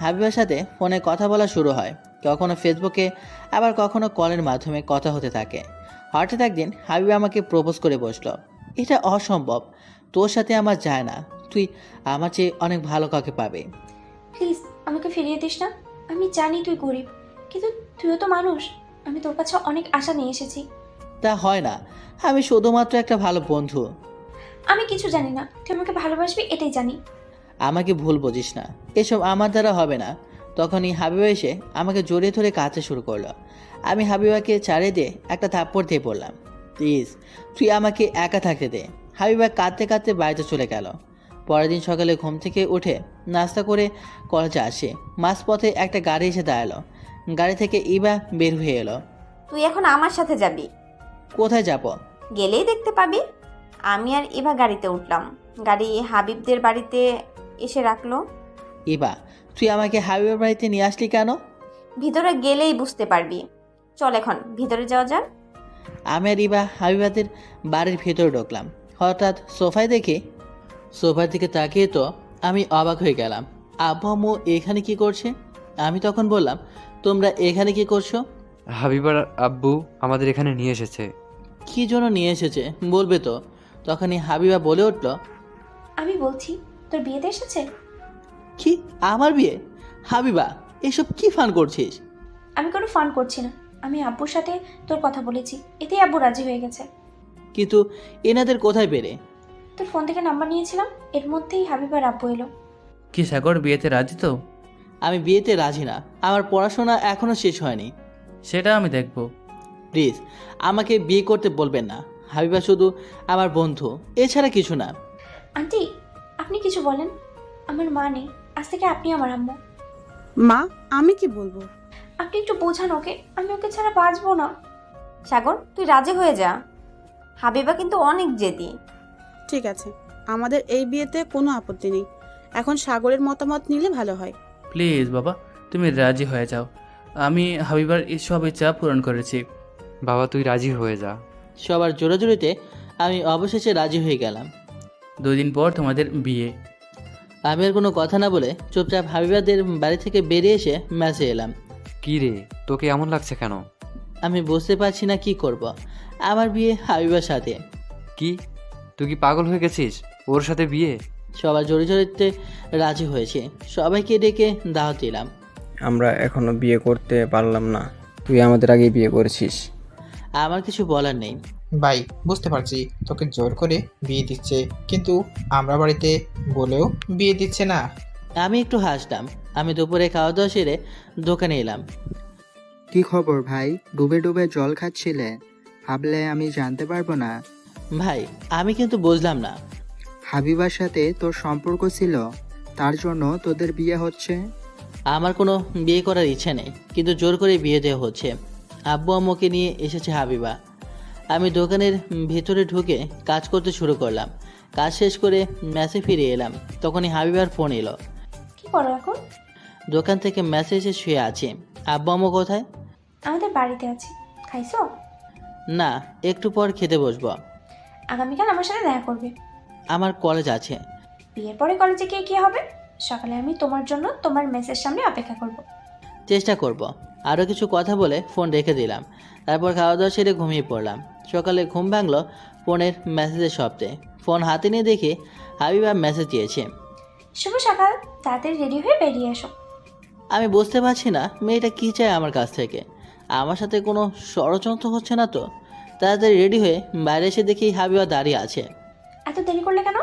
হাবিবার সাথে ফোনে কথা বলা শুরু হয়, কখনো ফেসবুকে, আবার কখনো কলের মাধ্যমে কথা হতে থাকে। হঠাৎ একদিন হাবিবা আমাকে প্রপোজ করে বসলো। এটা অসম্ভব, তোর সাথে আমার যায় না, তুই আমার চেয়ে অনেক ভালো কাউকে পাবে। প্লিজ আমাকে ফিরিয়ে দিস না। আমি জানি তুই গরিব, কিন্তু তুইও তো মানুষ। আমি তোর কাছে অনেক আশা নিয়ে এসেছি। তা হয় না, আমি শুধুমাত্র একটা ভালো বন্ধু। আমি কিছু জানি না, তুই আমাকে ভালোবাসবি এটাই জানি। আমাকে ভুল বুঝিস না, এসব আমার দ্বারা হবে না। তখনই হাবিবা এসে আমাকে জড়িয়ে ধরে কাঁদতে শুরু করলো। আমি হাবিবাকে ছাড়িয়ে দিয়ে একটা থাপ্পড় দিয়ে পড়লাম। প্লিজ তুই আমাকে একা থাকতে দে। হাবিবা কাঁদতে কাঁদতে বাড়িতে চলে গেল। পরের দিন সকালে ঘুম থেকে উঠে নাস্তা করে কলেজে আসে। মাঝপথে একটা গাড়ি এসে দাঁড়ালো। গাড়ি থেকে ইবা বের হয়ে এলো। তুই এখন আমার সাথে যাবি। কোথায় যাব? গেলেই দেখতে পাবি। আমি আর ইভা গাড়িতে উঠলাম, গাড়ি হাবিবদের বাড়িতে এসে রাখলো। ইবা, তুই আমাকে হাবিবার বাড়িতে নিয়ে আসলি কেন? ভিতরে গেলেই বুঝতে পারবি। চল এখন ভিতরে যাওয়া যাক। আমি আর ইবা হাবিবাদের বাড়ির ভেতরে ঢুকলাম। হঠাৎ সোফায় দেখে সোফার দিকে তাকিয়ে তো আমি অবাক হয়ে গেলাম। আব্বু আম্মু এখানে কি করছে? আমি তখন বললাম, তোমরা এখানে কি করছো? হাবিবার আব্বু আমাদের এখানে নিয়ে এসেছে। কি জন্য নিয়ে এসেছে বলবে তো? তখনই হাবিবা বলে উঠল, আমি বলছি তোর বিয়েতে এসেছে। কি আমার বিয়ে? হাবিবা, এসব কি ফান করছিস? আমি কোনো ফান করছি না, আমি আব্বুর সাথে তোর কথা বলেছি, এতেই আব্বু রাজি হয়ে গেছে। কিন্তু এনাদের কোথায় পেরে? তোর ফোন থেকে নাম্বার নিয়েছিলাম, এর মধ্যেই হাবিবার আব্বু এলো। কি সাগর, বিয়েতে রাজি তো? আমি বিয়েতে রাজি না, আমার পড়াশোনা এখনো শেষ হয়নি। সেটা আমি দেখব। প্লিজ আমাকে বিয়ে করতে বলবেন না। হাবিবা শুধু আমার বন্ধু, এছাড়া কিছু না। আন্টি আপনি কিছু বলেন, আমার মা নেই, আজ থেকে আপনি আমার আম্মু। মা, আমি কি বলবো? আপনি একটু বোঝান ওকে, আমি ওকে ছাড়া বাঁচবো না। সাগর, তুই রাজি হয়ে যা। হাবিবা কিন্তু অনেক জেদি। ঠিক আছে, আমাদের এই বিয়েতে কোনো আপত্তি নেই। এখন সাগরের মতামত নিলে ভালো হয়। প্লিজ বাবা, তুমি রাজি হয়ে যাও। আমি হাবিবার সব ইচ্ছা পূরণ করেছি। বাবা তুই রাজি হয়ে যা। সবার জোরাজুরিতে আমি অবশেষে রাজি হয়ে গেলাম। 2 দিন পর তোমাদের বিয়ে। আমি আর কোনো কথা না বলে চুপচাপ হাবিবাদের বাড়ি থেকে বেরিয়ে এসে ম্যাচে এলাম। কি রে, তোকে এমন লাগছে কেন? আমি বুঝতে পারছি না কি করব। আমার বিয়ে হাবিবার সাথে। কি, তুই কি পাগল হয়ে গেছিস? ওর সাথে বিয়ে? সবার জোরে জোরেতে রাজি হয়েছে, সবাইকে ডেকে দাওয়াত দিলাম। আমরা এখনো বিয়ে করতে পারলাম না, তুই আমাদের আগেই বিয়ে করেছিস। আমার কিছু বলার নেই ভাই, বুঝতে পারছি তোকে জোর করে বিয়ে দিচ্ছে, কিন্তু আমরা বাড়িতে বলেও বিয়ে দিচ্ছে না। আমি একটু হাসলাম। আমি দুপুরে খাওয়া দাওয়া সেরে দোকানে এলাম। কি খবর ভাই? ডুবে ডুবে জল খাচ্ছিলে, ভাবলে আমি জানতে পারবো না? ভাই আমি কিন্তু বুঝলাম না। হাবিবার সাথে তোর সম্পর্ক ছিল, তার জন্য তোদের বিয়ে হচ্ছে? আমার কোনো বিয়ে করার ইচ্ছে নেই, কিন্তু জোর করে বিয়ে দেওয়া হচ্ছে। আব্বু আম্মুকে নিয়ে এসেছে হাবিবা। আমি দোকানের ভিতরে ঢুকে কাজ করতে শুরু করলাম। কাজ শেষ করে মেসে ফিরে এলাম, তখনই হাবিবার ফোন এলো। কি করো এখন? দোকান থেকে মেসে এসে শুয়ে আছি। আব্বু আম্মু কোথায়? আমাদের বাড়িতে আছি। খাইছো? না, একটু পর খেতে বসবো। আগামীকাল আমার সাথে দেখা করবে। আমার কলেজ আছে। বিয়ের পরে কলেজে গিয়ে কি হবে? সকালে আমি তোমার জন্য তোমার মেসের সামনে অপেক্ষা করব। চেষ্টা করব। আরও কিছু কথা বলে ফোন রেখে দিলাম। তারপর খাওয়া দাওয়া সেরে ঘুমিয়ে পড়লাম। সকালে ঘুম ভাঙলো ফোনের মেসেজের শব্দে। ফোন হাতে নিয়ে দেখে হাবিবা মেসেজ দিয়েছে। শুভ সকাল, তাড়াতাড়ি রেডি হয়ে বেরিয়ে এসো। আমি বুঝতে পারছি না মেয়েটা কী চায় আমার কাছ থেকে। আমার সাথে কোনো ষড়যন্ত্র হচ্ছে না তো? তাড়াতাড়ি রেডি হয়ে বাইরে এসে দেখি হাবিবা দাঁড়িয়ে আছে। এত দেরি করলে কেন?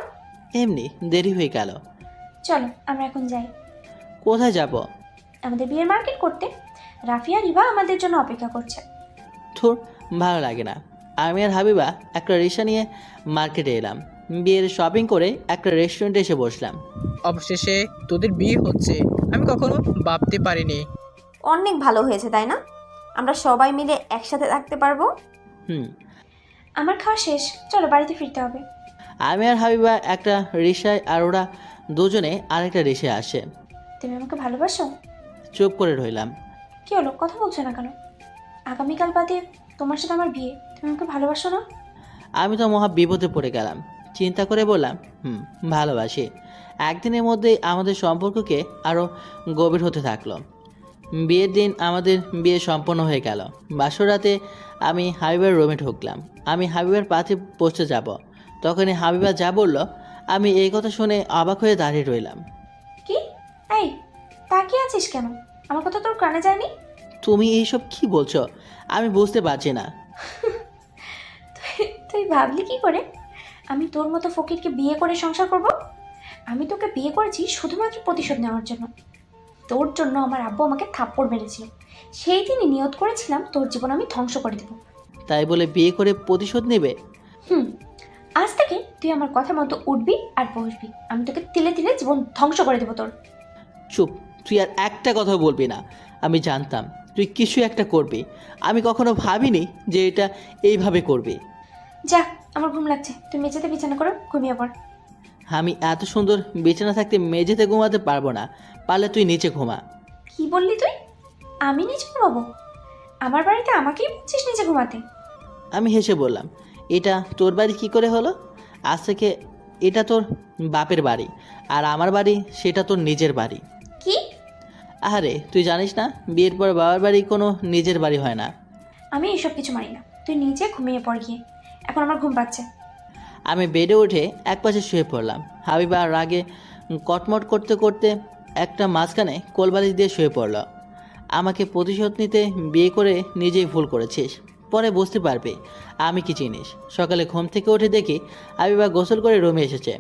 এমনি দেরি হয়ে গেল। চলো আমরা এখন যাই। কোথায় যাব? আমাদের বিয়ের মার্কেট করতে। রাফিয়া রিবা আমাদের জন্য অপেক্ষা করছে। থুর, ভালো লাগে না। আমি আর হাবিবা একটা রিক্সা নিয়ে মার্কেটে এলাম। বিয়ের শপিং করে একটা রেস্টুরেন্টে এসে বসলাম। অবশেষে তোদের বিয়ে হচ্ছে, আমি কখনো ভাবতে পারিনি। অনেক ভালো হয়েছে তাই না? আমরা সবাই মিলে একসাথে থাকতে পারবো। আমার খাওয়া শেষ, চলো বাড়িতে ফিরতে হবে। আমি আর হাবিবা একটা রিক্সায় আর ওরা দুজনে আরেকটা রিক্সায় আসে। তুমি আমাকে ভালোবাসো? চুপ করে রইলাম। কি হলো, কথা বলছো না কেন? আগামীকাল বাদে তোমার সাথে আমার বিয়ে, তুমি আমাকে ভালোবাসো না? আমি তো মহা বিপদে পড়ে গেলাম। চিন্তা করে বললাম, ভালোবাসি। একদিনের মধ্যেই আমাদের সম্পর্ককে আরও গভীর হতে থাকলো। বিয়ের দিন আমাদের বিয়ে সম্পন্ন হয়ে গেল। বাসর রাতে আমি হাবিবার রুমে ঢুকলাম। আমি হাবিবার পাশে বসতে যাব, তখনই হাবিবা যা বলল আমি এই কথা শুনে অবাক হয়ে দাঁড়িয়ে রইলাম। কি? এই, তাকিয়ে আছিস কেন? আমার কথা তোর কানে যায়নি? তুমি এইসব কি বলছো? আমি বুঝতে পারছি না। তুই ভাবলি কি করে আমি তোর মতো ফকিরকে বিয়ে করে সংসার করব? আমি তোকে বিয়ে করেছি শুধুমাত্র প্রতিশোধ নেওয়ার জন্য। তোর জন্য আমার আব্বু আমাকে থাপ্পড় মেরেছিল। সেই দিনই নিয়ত করেছিলাম তোর জীবন আমি ধ্বংস করে দেব। তাই বলে বিয়ে করে প্রতিশোধ নেবে? আজ থেকে তুই আমার কথা মতো উঠবি আর বসবি। আমি তোকে তিলে তিলে জীবন ধ্বংস করে দেবো তোর। চুপ, তুই আর একটা কথা বলবি না। আমি জানতাম তুই কিছু একটা করবি। আমি কখনো ভাবিনি যে এটা এইভাবে করবি। যা, আমার ঘুম লাগছে, তুই মেঝেতে বিছানা করো, ঘুমিয়ে পড়। আমি এত সুন্দর বিছানা থাকতে মেঝেতে ঘুমাতে পারবো না। পারলে তুই নিচে ঘুমা। কি বললি তুই? আমি নিচে ঘুমাবো? আমার বাড়িতে আমাকেই বলছিস নিচে ঘুমাতে? আমি হেসে বললাম, এটা তোর বাড়ি কি করে হলো? আজ থেকে এটা তোর বাপের বাড়ি, আর আমার বাড়ি সেটা তোর নিজের বাড়ি। কি? আরে তুই জানিস না, বিয়ের পর বাবার বাড়ি কোনো নিজের বাড়ি হয় না। আমি এসব কিছু মানি না। তুই নিচে ঘুমিয়ে পড় গিয়ে, এখন আমার ঘুম পাচ্ছে। আমি বেডে উঠে একপাশে শুয়ে পড়লাম। হাবিবা রাগে কটমট করতে করতে একটা মাঝখানে কোলবালিশ দিয়ে শুয়ে পড়ল। আমাকে প্রতিশোধ নিতে বিয়ে করে নিজেই ভুল করেছিস, পরে বুঝতে পারবি আমি কি চিনিস। সকালে ঘুম থেকে উঠে দেখি হাবিবা গোসল করে রুমে এসেছে।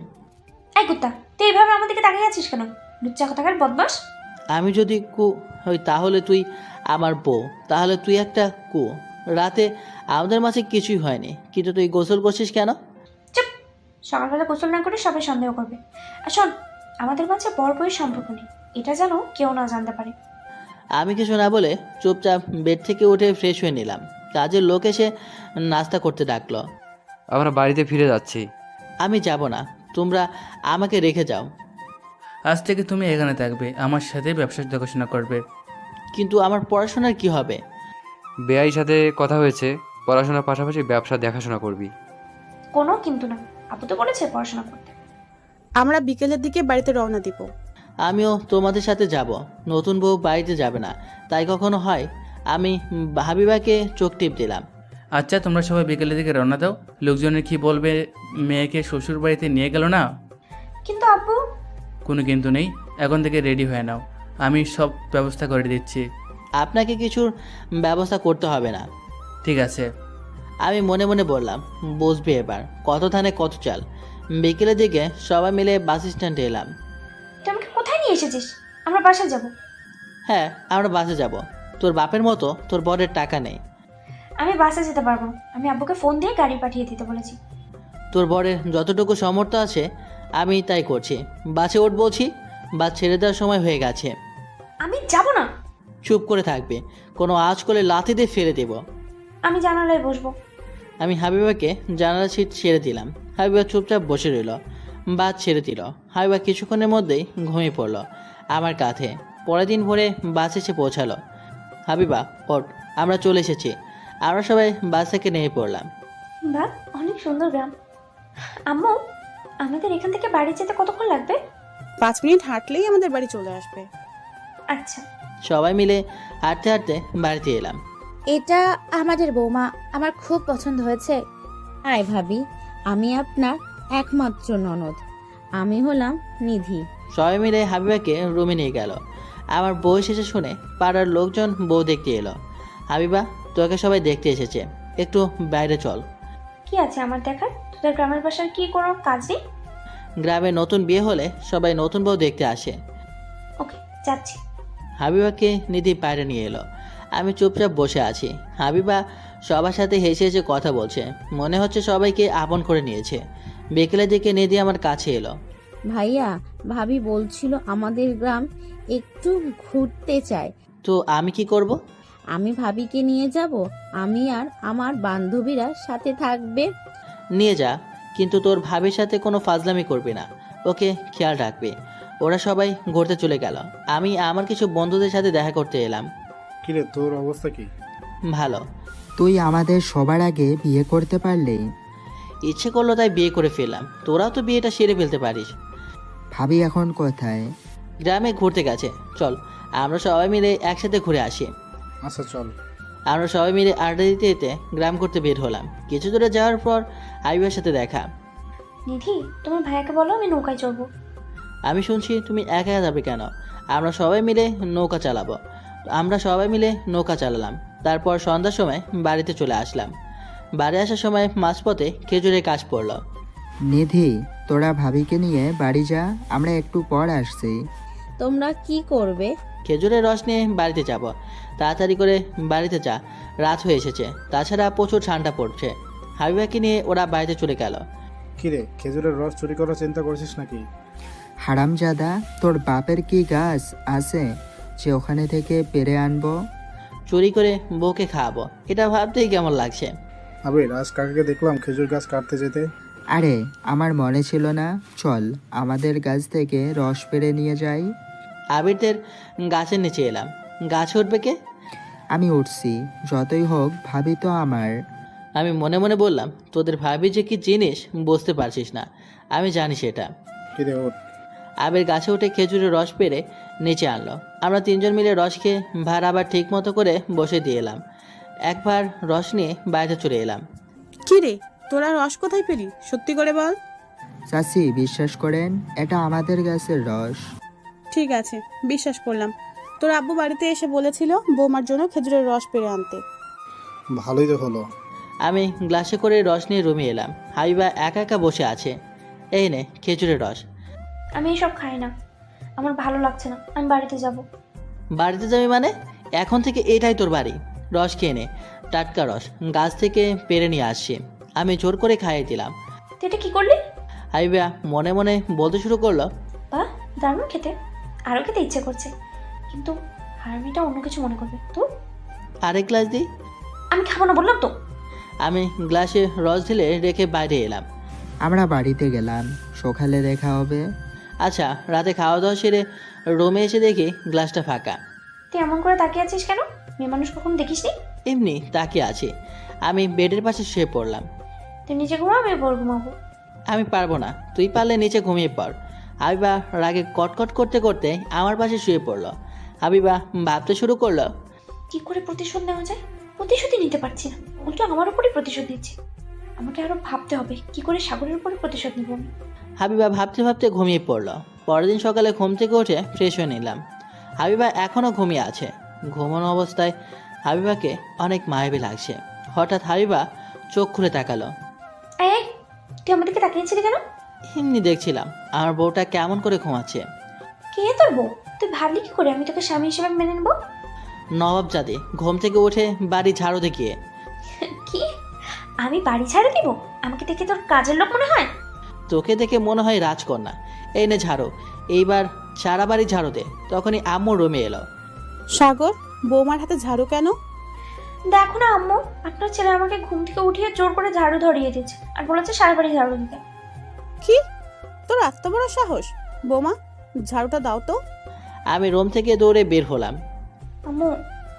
এই কুত্তা, তুই এইভাবে আমার দিকে তাকিয়ে আছিস কেন? লুচ্চা কোথাকার বদমাস। আমি যদি কু হই তাহলে তুই আমার বউ, তাহলে তুই একটা কু। রাতে আমাদের মাঝে কিছুই হয়নি, কিন্তু তুই গোসল করছিস কেন? চুপ! সকালবেলা গোসল না করে সবাই সন্দেহ করবে। আর শোন, আমাদের মাঝে বর বউয়ের সম্পর্ক নেই, এটা যেন কেউ না জানতে পারে। আমি কিছু না বলে চুপচাপ বেড থেকে উঠে ফ্রেশ হয়ে নিলাম। কাজের লোক এসে নাস্তা করতে ডাকলো। আমরা বাড়িতে ফিরে যাচ্ছি। আমি যাব না, তোমরা আমাকে রেখে যাও। আজ থেকে তুমি এখানে থাকবে, আমার সাথে ব্যবসা দেখাশোনা করবে। কিন্তু আমার পড়াশোনার কি হবে? বেআইর সাথে কথা হয়েছে, পড়াশোনার পাশাপাশি ব্যবসা দেখাশোনা করবি। কোনো কিন্তু না, আপু তো বলেছে পড়াশোনা করতে। আমরা বিকেলের দিকে বাড়িতে রওনা দিব। আমিও তোমাদের সাথে যাব। নতুন বউ বাড়িতে যাবে না, তাই কখনো হয়? আমি হাবিবাকে চোখ টিপ দিলাম। আচ্ছা, তোমরা সবাই বিকেলের দিকে রওনা দাও। লোকজনের কি বলবে মেয়েকে শ্বশুর বাড়িতে নিয়ে গেল না? কিন্তু আব্বু। কোনো কিন্তু নেই, এখন থেকে রেডি হয়ে নাও, আমি সব ব্যবস্থা করে দিচ্ছি। আপনাকে কিছুর ব্যবস্থা করতে হবে না। ঠিক আছে। আমি মনে মনে বললাম, বুঝবে এবার কত ধানে কত চাল। বিকেলের দিকে সবাই মিলে বাস স্ট্যান্ডে এলাম। তুই আমাকে কোথায় নিয়ে এসেছিস? আমরা বাসায় যাব। হ্যাঁ, আমরা বাসে যাব। তোর বাপের মতো তোর বরের টাকা নেই। আমি বাসে যেতে পারবো না, আমি আব্বুকে ফোন দিয়ে গাড়ি পাঠিয়ে দিতে বলেছি। তোর বরের যতটুকু সামর্থ্য আছে আমি তাই করছি। বাসে ওঠ বলছি, বাস ছেড়ে দেওয়ার সময় হয়ে গেছে। আমি যাব না। চুপ করে থাকবে, কোনো আওয়াজ করলে লাথি দিয়ে ফেলে দেব। আমি জানালায় বসবো। আমি হাবিবাকে জানালা সিট ছেড়ে দিলাম। হাবিবা চুপচাপ বসে রইল। বাদ ছেড়ে দিল। হাবিবা কিছুক্ষণের মধ্যেই ঘুমিয়ে পড়ল আমার কাঁধে। পরের দিন ভোরে বাস এসে পৌঁছালো। হাবিবা ওঠ, আমরা চলে এসেছি। আমরা সবাই বাস থেকে নেমে পড়লাম। বাহ, অনেক সুন্দর গ্রাম। আম্মু, আমাদের এখান থেকে বাড়ি যেতে কতক্ষণ লাগবে? 5 মিনিট হাঁটলেই আমাদের বাড়ি চলে আসবে। আচ্ছা। সবাই মিলে হাঁটতে হাঁটতে বাড়িতে এলাম। এটা আমাদের বৌমা, আমার খুব পছন্দ হয়েছে। আয় ভাবি, আমি আপনার একমাত্র ননদ। আমি হলাম নিধি। সবাই মিলে হাবিবাকে রুমে নিয়ে গেল। আমার বউ এসেছে শুনে পাড়ার লোকজন বউ দেখতে এলো। হাবিবা, তোকে সবাই দেখতে এসেছে, একটু বাইরে চল। কি আছে আমার দেখার? তোদের গ্রামের বাসার কি কোনো কাজ নেই? গ্রামে নতুন বিয়ে হলে সবাই নতুন বউ দেখতে আসে। ওকে, যাচ্ছি। হাবিবাকে নিধি বাইরে নিয়ে এলো। আমি চুপচাপ বসে আছি। হাবিবা সবার সাথে হেসে হেসে কথা বলছে, মনে হচ্ছে সবাইকে আপন করে নিয়েছে। বিকেলের দিকে নিধি আমার কাছে এলো। ভাইয়া, ভাবি বলছিল আমাদের গ্রাম একটু ঘুরতে চায়। তো আমি কি করব? আমি ভাবিকে নিয়ে যাব। আমি আর আমার বান্ধবীরা সাথে থাকবে। নিয়ে যা, কিন্তু তোর ভাবির সাথে কোনো ফাজলামি করবি না, ওকে খেয়াল রাখবি। ওরা সবাই ঘুরতে চলে গেল। আমি আমার কিছু বন্ধুদের সাথে দেখা করতে এলাম। কিরে, তোর অবস্থা কি? ভালো। তুই আমাদের সবার আগে বিয়ে করতে পারলি। ইচ্ছে করলো তাই বিয়ে করে ফেললাম। তোরাও তো বিয়েটা সেরে ফেলতে পারিস। ভাবি এখন কোথায়? গ্রামে ঘুরতে গেছে। চল আমরা সবাই মিলে একসাথে ঘুরে আসি। আচ্ছা চল। আমরা সবাই মিলে আড্ডা দিতে দিতে গ্রাম করতে বের হলাম। কিছু দূরে যাওয়ার পর হাবিবার সাথে দেখা। নিধি, তোমার ভাইয়াকে বলো আমি নৌকায় চড়বো। আমি শুনছি তুমি একা একা যাবে কেন? আমরা সবাই মিলে নৌকা চালাবো। আমরা সবাই মিলে নৌকা চালালাম। তারপর সন্ধ্যার সময় বাড়িতে চলে আসলাম। বাড়ি আসার সময় মাঝপথে খেজুরের গাছ পড়ল। নিধি, তোরা ভাবিকে নিয়ে বাড়ি যা, আমরা একটু পর আসছি। তোমরা কি করবে? খেজুরের রস নিয়ে বাড়িতে যাব। তাড়াতাড়ি করে বাড়িতে যা, রাত হয়ে এসেছে। তাছাড়া প্রচুর ঠান্ডা পড়ছে। হাবিবাকে নিয়ে ওরা বাড়িতে চলে গেল। কিরে, খেজুরের রস চুরি করার চিন্তা করছিস নাকি? হারামজাদা, তোর বাপের কি গাছ আছে যে ওখানে থেকে পেরে আনবো? চুরি করে বউকে খাওয়াবো, এটা ভাবতেই কেমন লাগছে। আবির, আজ কাকাকে দেখলাম খেজুর গাছ কাটতে যেতে। আরে আমার মনে ছিল না, চল আমাদের গাছ থেকে রস পেরে নিয়ে যাই। আবিরদের গাছের নিচে এলাম। গাছে উঠবে কে? আমি উঠছি, যতই হোক ভাবি তো আমার। আমি মনে মনে বললাম, তোদের ভাবি যে কি জিনিস বুঝতে পারছিস না, আমি জানি সেটা। কিরে ওঠ। আবির গাছে উঠে খেজুরের রস পেরে নিচে আনলো। আমরা তিনজন মিলে রস খেয়ে ভার আবার ঠিক মতো করে বসে দিয়ে এলাম। একবার রস নিয়ে বাইরে চলে এলাম। কি রে, তোরা রস কোথায় পেলি? সত্যি করে বল। চাচি, বিশ্বাস করেন, এটা আমাদের গাছের রস। ঠিক আছে, বিশ্বাস করলাম। তোর আব্বু বাড়িতে এসে বলেছিল বৌমার জন্য খেজুরের রস পেরে আনতে। ভালোই তো হলো। আমি গ্লাসে করে রস নিয়ে রুমে এলাম। হাবিবা একা একা বসে আছে। এই নে খেজুরের রস। আমি এসব খাই না, আমার ভালো লাগছে না, আমি বাড়িতে যাব। বাড়িতে যাবি মানে? এখন থেকে এটাই তোর বাড়ি। রস খেয়ে নে, টাটকা রস, গাছ থেকে পেরে নিয়ে আসছি। আমি জোর করে খাইয়ে দিলাম। তুই এটা কি করলি? হাবিবা মনে মনে বলতে শুরু করলো, বাহ, দারুণ খেতে, আরও খেতে ইচ্ছে করছে, কিন্তু হারামিটা অন্য কিছু মনে করবে তো। আরেক গ্লাস দিই। আমি খাবো না বললাম তো। আমি গ্লাসে রস ঢেলে রেখে বাইরে এলাম। আমরা বাড়িতে গেলাম, সকালে দেখা হবে। আচ্ছা, রাতে খাওয়া দাওয়া সেরে রুমে এসে দেখি গ্লাসটা ফাঁকা। তুই এমন করে তাকিয়ে আছিস কেন? মেয়ে মানুষ কখনো দেখিস নি? এমনি তাকিয়ে আছি। আমি বেডের পাশে শুয়ে পড়লাম। তুই নিচে ঘুমা, আমি উপর ঘুমাবো। আমি পারবো না, তুই পারলে নিচে ঘুমিয়ে পড়। হাবিবা রাগে কটকট করতে করতে আমার পাশে শুয়ে পড়লো। হাবিবা ভাবতে শুরু করলো, কি করে প্রতিশোধ নেওয়া যায়? প্রতিশোধই নিতে পারছি না, উল্টো আমার উপরই প্রতিশোধ নিচ্ছে। আমাকে আরো ভাবতে হবে কি করে সাগরের উপরে প্রতিশোধ নেব আমি। হাবিবা ভাবতে ভাবতে ঘুমিয়ে পড়লো। পরের দিন সকালে ঘুম থেকে উঠে ফ্রেশ হয়ে নিলাম। হাবিবা এখনও ঘুমিয়ে আছে। ঘুমানো অবস্থায় হাবিবাকে অনেক মায়াবী লাগছে। হঠাৎ হাবিবা চোখ খুলে তাকালো। এই, তুই আমার দিকে তাকিয়েছিলি কেন? এমনি দেখছিলাম আমার বউটা কেমন করে ঘুমাচ্ছে। কে তোর বউ? তুই ভাবলি কি করে আমি তোকে স্বামী হিসেবে মেনে নেবো? নবাবজাদি ঘুম থেকে উঠে বাড়ি ঝাড়ু দেখিয়ে। কি? আমি বাড়ি ঝাড়ু দিব? আমাকে দেখে তোর কাজের লোক মনে হয়? তোকে দেখে মনে হয় রাজকন্যা। এই নে ঝাড়ু, এইবার সারা বাড়ি ঝাড়ু দে। তখনই আম্মু রুমে এলো। সাগর, বৌমার হাতে ঝাড়ু কেন? দেখো না আম্মু, আপনার ছেলে আমাকে ঘুম থেকে উঠিয়ে জোর করে ঝাড়ু ধরিয়ে দিচ্ছে আর বলেছে সারা বাড়ি ঝাড়ু দিতে। কি, তোর এত বড় সাহস? বৌমা, ঝাড়ুটা দাও তো। আমি রুম থেকে দৌড়ে বের হলাম। আম্মু,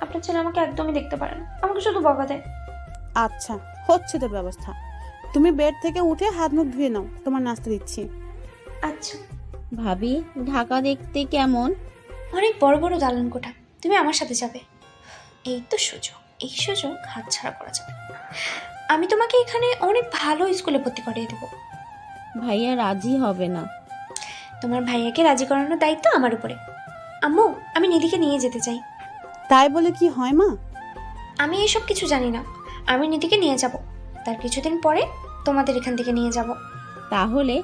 আপনার ছেলে আমাকে একদমই দেখতে পারে না, আমাকে শুধু বকা দেয়। আচ্ছা, হচ্ছে তোর ব্যবস্থা। তুমি বেড থেকে উঠে হাত মুখ ধুয়ে নাও, তোমার নাস্তা দিচ্ছি। আচ্ছা। ভাবি, ঢাকা দেখতে কেমন? অনেক বড় বড় দালান কোঠা, তুমি আমার সাথে যাবে। এই তো সুযোগ, এই সুযোগ হাতছাড়া করা যাবে। আমি তোমাকে এখানে অনেক ভালো স্কুলে ভর্তি করিয়ে দেবো। ভাইয়া রাজি হবে না। তোমার ভাইয়াকে রাজি করানোর দায়িত্ব আমার উপরে। আম্মু, আমি নিধিকে নিয়ে যেতে চাই। তাই বলে কি হয় মা? আমি এসব কিছু জানি না, আমি নিধিকে নিয়ে যাব, তার কিছুদিন পরে তোমাদের এখান থেকে নিয়ে যাব। তাহলে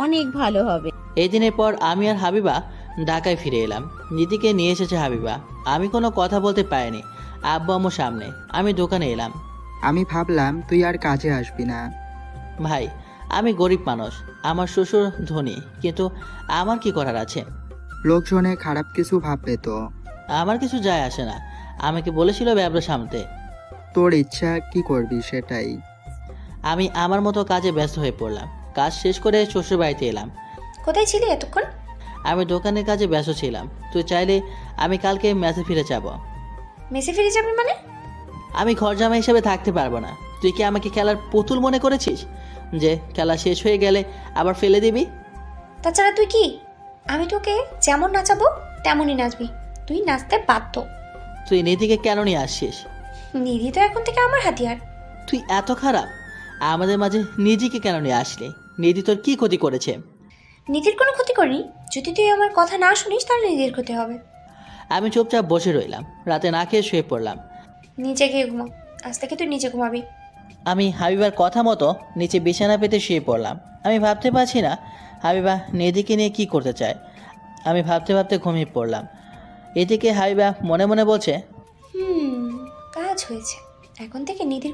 অনেক ভালো হবে। এই দিনের পর আমি আর হাবিবা ঢাকায় ফিরে এলাম। নিধিকে নিয়ে এসেছে হাবিবা। আমি কোনো কথা বলতে পারিনি আব্বু আম্মুর সামনে। আমি দোকানে এলাম। আমি ভাবলাম তুই আর কাজে আসবি না। ভাই, আমি গরিব মানুষ, আমার শ্বশুর ধনী, কিন্তু আমার কি করার আছে? লোকজনে খারাপ কিছু ভাববে তো। আমার কিছু যায় আসে না। আমাকে বলেছিল ব্যবসা সামতে। তোর ইচ্ছা কি করবি সেটাই। আমি আমার মতো কাজে ব্যস্ত হয়ে পড়লাম। কাজ শেষ করে শ্বশুর বাড়িতে এলাম। কোথায় ছিলি এতক্ষণ? আমি দোকানের কাজে ব্যস্ত ছিলাম। তুই চাইলে আমি কালকে মেসে ফিরে যাব। মেসে ফিরে যাবে মানে? আমি ঘর জামাই হিসেবে থাকতে পারবো না। তুই কি আমাকে খেলার পুতুল মনে করেছিস যে খেলা শেষ হয়ে গেলে আবার ফেলে দিবি? তাছাড়া তুই কি, আমি তোকে যেমন নাচাবো তেমনই নাচবি, তুই নাচতে বাধ্য। তুই নিধিকে কেন নিয়ে আসছিস? নিধি তো এখন থেকে আমার হাতিয়ার। তুই এত খারাপ? আমাদের মাঝে নিধিকে কেন নিয়ে আসলি? নিধি তোর কি ক্ষতি করেছে? নিধির কোনো ক্ষতি করিনি। যদি তুই আমার কথা না শুনিস তাহলে নিধির ক্ষতি হবে। আমি চুপচাপ বসে রইলাম। রাতে না খেয়ে শুয়ে পড়লাম। নিচে গিয়ে ঘুমা, আজ থেকে তুই নিচে ঘুমাবি। আমি হাবিবার কথা মতো নিচে বিছানা পেতে শুয়ে পড়লাম। আমি ভাবতে পারছি না হাবিবা নিধিকে নিয়ে কি করতে চায়। আমি ভাবতে ভাবতে ঘুমিয়ে পড়লাম। এদিকে হাবিবা মনে মনে বলছে, কাজ হয়েছে। এখন থেকে নিধির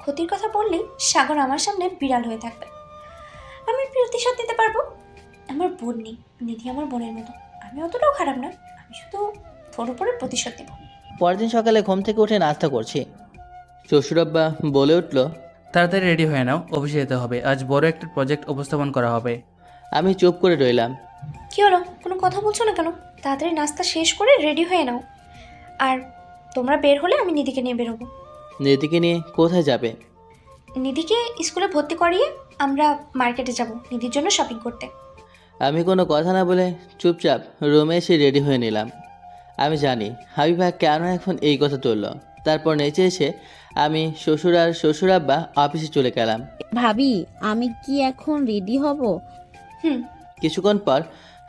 ক্ষতির কথা বললেই সাগর আমার সামনে বিড়াল হয়ে থাকবে। আমি প্রতিশোধ দিতে পারবো। আমার বোন নেই, নিধি আমার বোনের মতো। আমি অতটাও খারাপ না, আমি শুধু তোর উপরে প্রতিশোধ দেব। পরের দিন সকালে ঘুম থেকে উঠে নাস্তা করছি। শ্বশুরাব্বা বলে উঠল, তাড়াতাড়ি রেডি হয়ে নাও, অফিসে যেতে হবে। আজ বড় একটা প্রজেক্ট উপস্থাপন করা হবে। আমি চুপ করে রইলাম। কি হলো, কোনো কথা বলছো না কেন? তাড়াতাড়ি নাস্তা শেষ করে রেডি হয়ে নাও। আর তোমরা বের হলে আমি নিধিকে নিয়ে বেরোবো। নিধিকে নিয়ে কোথায় যাবে? নিধিকে স্কুলে ভর্তি করিয়ে আমরা মার্কেটে যাব নিধির জন্য শপিং করতে। আমি কোনো কথা না বলে চুপচাপ রুমে এসে রেডি হয়ে নিলাম। আমি জানি হাবিবা কেন এখন এই কথা তুলল। তারপর নিচে এসে আমি শ্বশুর আর শ্বশুরাব্বা অফিসে চলে গেলাম। ভাবি, আমি কি এখন রেডি হব? কিছুক্ষণ পর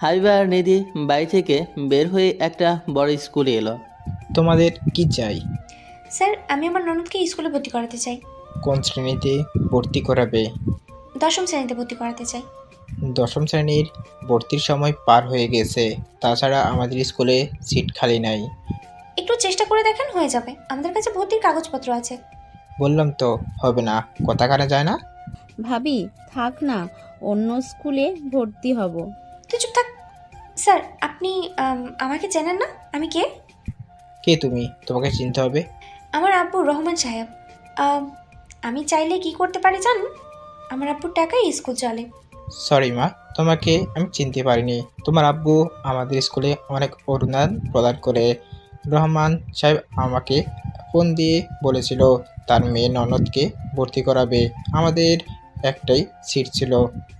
হাবিবা আর নিধি বাড়ি থেকে বের হয়ে একটা বড় স্কুলে এলো। তোমাদের কি চাই? স্যার, আমি আমার ননদকে স্কুলে ভর্তি করাতে চাই। কোন শ্রেণীতে ভর্তি করাবে? 10ম শ্রেণীতে ভর্তি করাতে চাই। 10ম শ্রেণীর ভর্তির সময় পার হয়ে গেছে। তাছাড়া আমাদের স্কুলে সিট খালি নাই। একটু চেষ্টা করে দেখেন, হয়ে যাবে। আমাদের কাছে ভর্তির কাগজপত্র আছে। বললাম তো হবে না, কথা কানে যায় না। ভাবি, থাক না, অন্য স্কুলে ভর্তি হব। তুই চুপ থাক। স্যার, আপনি আমাকে চেনেন না? আমি কে? কে তুমি? তোমাকে চিনতে হবে। আমার আব্বু রহমান সাহেব। আমি চাইলে কি করতে পারি জানেন? আমার আব্বুর টাকায় স্কুল চলে। সরি মা, তোমাকে আমি চিনতে পারিনি। তোমার আব্বু আমাদের স্কুলে অনেক অনুদান প্রদান করে। রহমান সাহেব আমাকে ফোন দিয়ে বলেছিল তার মেয়ে ননদকে ভর্তি করাবে। আমাদের একটাই সিট ছিল।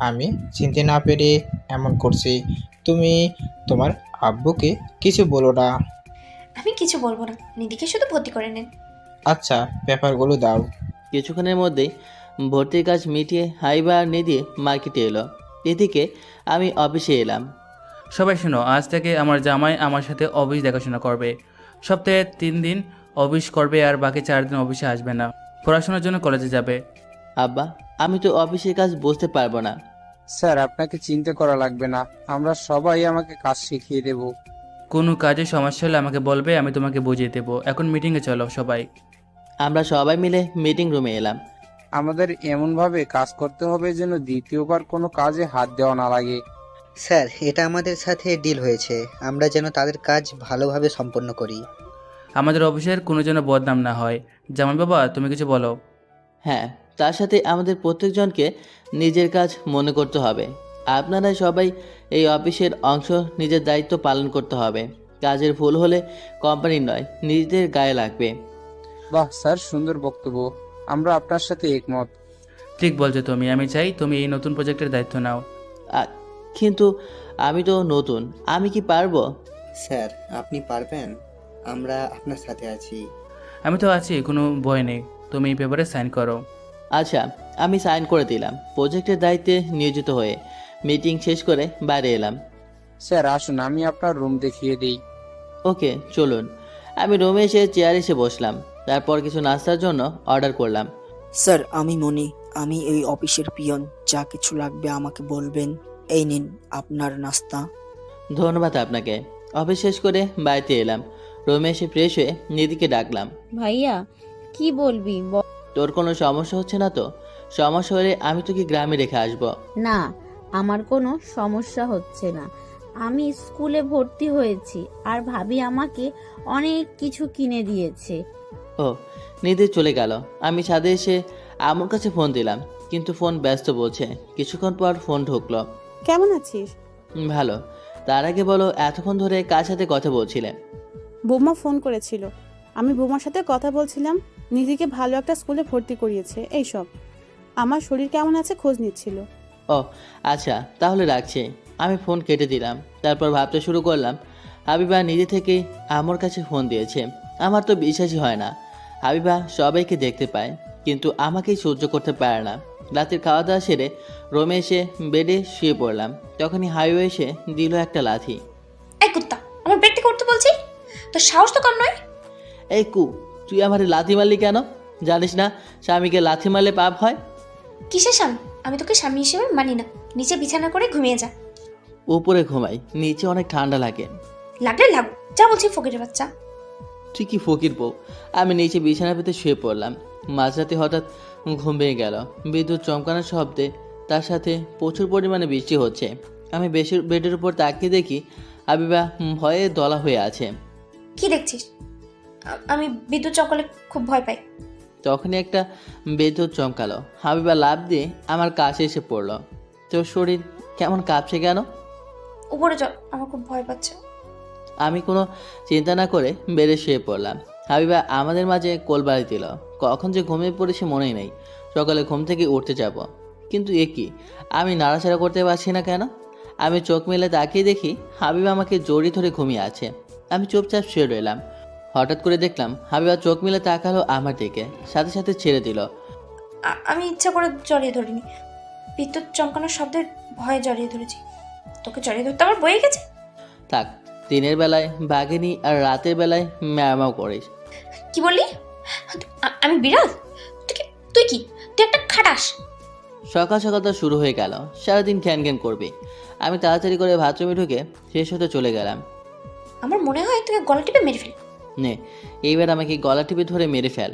আমি চিনতে না পেরে এমন করছি। তুমি তোমার আব্বুকে কিছু বলো না। আমি কিছু বলবো না, নিধিকে শুধু ভর্তি করে নেন। আচ্ছা, পেপারগুলো দাও। কিছুক্ষণের মধ্যেই ভর্তির কাজ মিটিয়ে হাইবা আর নিধি মার্কেটে এলো। এদিকে আমি অফিসে এলাম। সবাই শোনো, আজ থেকে আমার জামাই আমার সাথে অফিস দেখাশোনা করবে। সপ্তাহে 3 দিন অফিস করবে আর বাকি 4 দিন অফিসে আসবে না। পড়াশোনার জন্য কলেজে যাবে। আব্বা, আমি তো অফিসের কাজ বুঝতে পারবো না। স্যার, আপনাকে চিন্তা করা লাগবে না, আমরা সবাই আমাকে কাজ শিখিয়ে দেব। কোনো কাজে সমস্যা হলে আমাকে বলবে, আমি তোমাকে বুঝিয়ে দেবো। এখন মিটিংয়ে চলো সবাই। আমরা সবাই মিলে মিটিং রুমে এলাম। আমাদের এমনভাবে কাজ করতে হবে যেন দ্বিতীয়বার কোনো কাজে হাত দেওয়া না লাগে। স্যার, এটা আমাদের সাথে ডিল হয়েছে, আমরা যেন তাদের কাজ ভালোভাবে সম্পন্ন করি। আমাদের অফিসের কোনো যেন বদনাম না হয়। জামাই বাবা, তুমি কিছু বলো। হ্যাঁ, তার সাথে আমাদের প্রত্যেকজনকে নিজের কাজ মনে করতে হবে। আপনারা সবাই এই অফিসের অংশ, নিজের দায়িত্ব পালন করতে হবে। কাজের ভুল হলে কোম্পানির নয়, নিজেদের গায়ে লাগবে। বাহ স্যার, সুন্দর বক্তব্য। আমরা আপনার সাথে একমত। ঠিক বলছো তুমি। আমি চাই তুমি এই নতুন প্রজেক্টের দায়িত্ব নাও। কিন্তু আমি তো নতুন, আমি কি পারবো? স্যার, আপনি পারবেন, আমরা আপনার সাথে আছি। আমি তো আছি, কোনো ভয় নেই। তুমি এই পেপারে সাইন করো। আচ্ছা, আমি সাইন করে দিলাম। প্রজেক্টের দায়িত্বে নিয়োজিত হয়ে মিটিং শেষ করে বাইরে এলাম। স্যার আসুন, আমি আপনার রুম দেখিয়ে দিই। ওকে, চলুন। আমি রুমে এসে চেয়ারে এসে বসলাম। তারপর কিছু নাস্তার জন্য অর্ডার করলাম। স্যার, আমি মনি, আমি এই অফিসের পিয়ন। যা কিছু লাগবে আমাকে বলবেন। এই নিন আপনার নাস্তা। ধন্যবাদ আপনাকে। অফিস শেষ করে বাড়িতে এলাম। রুমে এসে ফ্রেশ হয়ে নিধিকে ডাকলাম। ভাইয়া কি বলবি তোর কোনো সমস্যা হচ্ছে না তো? সমস্যা হলে আমি তোকে গ্রামে রেখে আসবো। না, আমার কোনো সমস্যা হচ্ছে না। আমি স্কুলে ভর্তি হয়েছি আর ভাবি আমাকে অনেক কিছু কিনে দিয়েছে। ও, নিধি চলে গেল। আমি ছাদে এসে আমার কাছে ফোন দিলাম, কিন্তু ফোন ব্যস্ত বলছে। কিছুক্ষণ পর ফোন ঢুকলো। কেমন আছিস? ভালো। তার আগে বলো, এতক্ষণ ধরে কার সাথে কথা বলছিলে? বৌমা ফোন করেছিল, আমি বৌমার সাথে কথা বলছিলাম। নিধিকে ভালো একটা স্কুলে ভর্তি করিয়েছে, এইসব। আমার শরীর কেমন আছে খোঁজ নিচ্ছিল। ও আচ্ছা, তাহলে রাখছি। আমি ফোন কেটে দিলাম। তারপর ভাবতে শুরু করলাম, হাবিবা নিজে থেকেই আমার কাছে ফোন দিয়েছে। আমার তো বিশ্বাসই হয় না। হাবিবা সবাইকে দেখতে পায়, কিন্তু আমাকেই সহ্য করতে পারে না। রাতের খাওয়া দাওয়া সেরে রুমে এসে বেডে শুয়ে পড়লাম। তখনই হাইওয়ে এসে দিল একটা লাথি। এই কুত্তা, আমার বেড থেকে উঠতে বলছি, তোর সাহস তো কম নয়। এই কু, তুই আমারে লাথি মারলি কেন? জানিস না স্বামীকে লাথি মারলে পাপ হয়? কিসের স্বামী? আমি তোকে স্বামী হিসেবে মানি না। নিচে বিছানা করে ঘুমিয়ে যা। উপরে ঘুমাই, নিচে অনেক ঠান্ডা লাগে। লাগলে লাগু, যা বলছি ফকিরের বাচ্চা। তুই কি ফকির বউ? আমি নিচে বিছানা পেতে শুয়ে পড়লাম। মাঝরাতে হঠাৎ ঘুম ভেঙে গেল বিদ্যুৎ চমকানোর শব্দে। তার সাথে প্রচুর পরিমাণে বৃষ্টি হচ্ছে। আমি বেডের উপর তাকিয়ে দেখি হাবিবা ভয়ে দলা হয়ে আছে। কি দেখছিস? আমি বিদ্যুৎ চমকালে খুব ভয় পাই। তখনই একটা বিদ্যুৎ চমকালো। হাবিবা লাফ দিয়ে আমার কাছে এসে পড়লো। তোর শরীর কেমন কাঁপছে কেন? উপরে চল, আমার খুব ভয় পাচ্ছে। আমি কোনো চিন্তা না করে বেড়ে শুয়ে পড়লাম। হাবিবা আমাদের মাঝে কোলবাড়ি দিল। কখন যে ঘুমিয়ে পড়েছি মনেই নেই। সকালে ঘুম থেকে উঠতে যাব, কিন্তু এ কি, আমি নাড়াচাড়া করতে পারছি না কেন? আমি চোখ মেলে তাকিয়ে দেখি হাবিবা আমাকে জড়িয়ে ধরে ঘুমিয়ে আছে। আমি চুপচাপ শুয়ে রইলাম। হঠাৎ করে দেখলাম হাবিবা চোখ মেলে তাকালো আমার দিকে, সাথে সাথে ছেড়ে দিল। আমি ইচ্ছা করে জড়িয়ে ধরিনি, বিদ্যুৎ চমকানোর শব্দের ভয়ে জড়িয়ে ধরেছি। তোকে জড়িয়ে ধরতে আমার বয়ে গেছে। থাক, দিনের বেলায় বাঘিনী আর রাতের বেলায় ম্যামাও করিস। কি বললি? আমি বিড়াল? তুই কি? তুই একটা খাটাস। সকাল সকাল তো শুরু হয়ে গেল। সারাদিন ঘ্যান ঘ্যান করবি। আমি তাড়াতাড়ি করে বাথরুমে ঢুকে শেষ হতে চলে গেলাম। আমার মনে হয় তোকে গলা টিপে মেরে ফেল। নে, এইবার আমাকে গলা টিপে ধরে মেরে ফেল।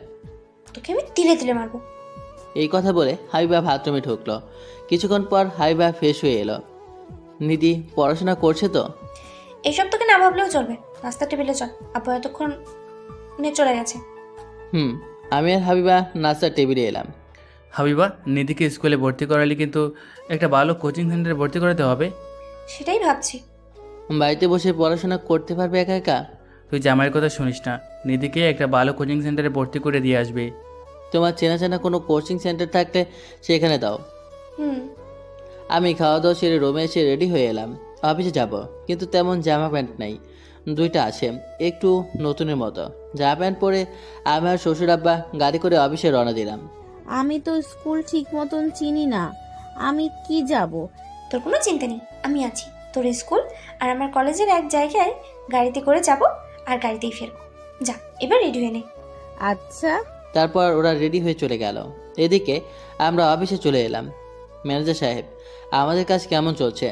তোকে আমি তিলে তিলে মারবো। এই কথা বলে হাবিবা বাথরুমে ঢুকলো। কিছুক্ষণ পর হাবিবা ফ্রেশ হয়ে এলো। নিধি পড়াশোনা করছে তো? এইসব তোকে না ভাবলেও চলবে। নাস্তা টেবিলে চল, আব্বু এতক্ষণ চলে গেছে। আমি আর হাবিবা নাস্তার টেবিলে এলাম। হাবিবা, নিধিকে স্কুলে ভর্তি করালে কিন্তু একটা ভালো কোচিং সেন্টারে ভর্তি করাতে হবে। সেটাই ভাবছি। বাড়িতে বসে পড়াশোনা করতে পারবে একা একা? তুই জামাইয়ের কথা শুনিস না। নিধিকে একটা ভালো কোচিং সেন্টারে ভর্তি করে দিয়ে আসবে। তোমার চেনা চেনা কোনো কোচিং সেন্টার থাকলে সেখানে দাও। হুম। আমি খাওয়া দাওয়া সেরে রুমে এসে রেডি হয়ে এলাম। অফিসে যাব, কিন্তু তেমন জামা প্যান্ট নাই। দুইটা আছে, একটু নতুনের মতো। জামা প্যান্ট পরে আমি আর শ্বশুর আব্বা গাড়ি করে অফিসে রওনা দিলাম। আমি তো স্কুল ঠিক মতন চিনি না, আমি কি যাব? তোর কোনো চিন্তা নেই, আমি আছি। তোর স্কুল আর আমার কলেজের এক জায়গায় গাড়িতে করে যাব আর গাড়িতেই ফিরবো। যা, এবার রেডি হয়ে নে। আচ্ছা। তারপর ওরা রেডি হয়ে চলে গেল। এদিকে আমরা অফিসে চলে এলাম। ম্যানেজার সাহেব, আমাদের কাজ কেমন চলছে?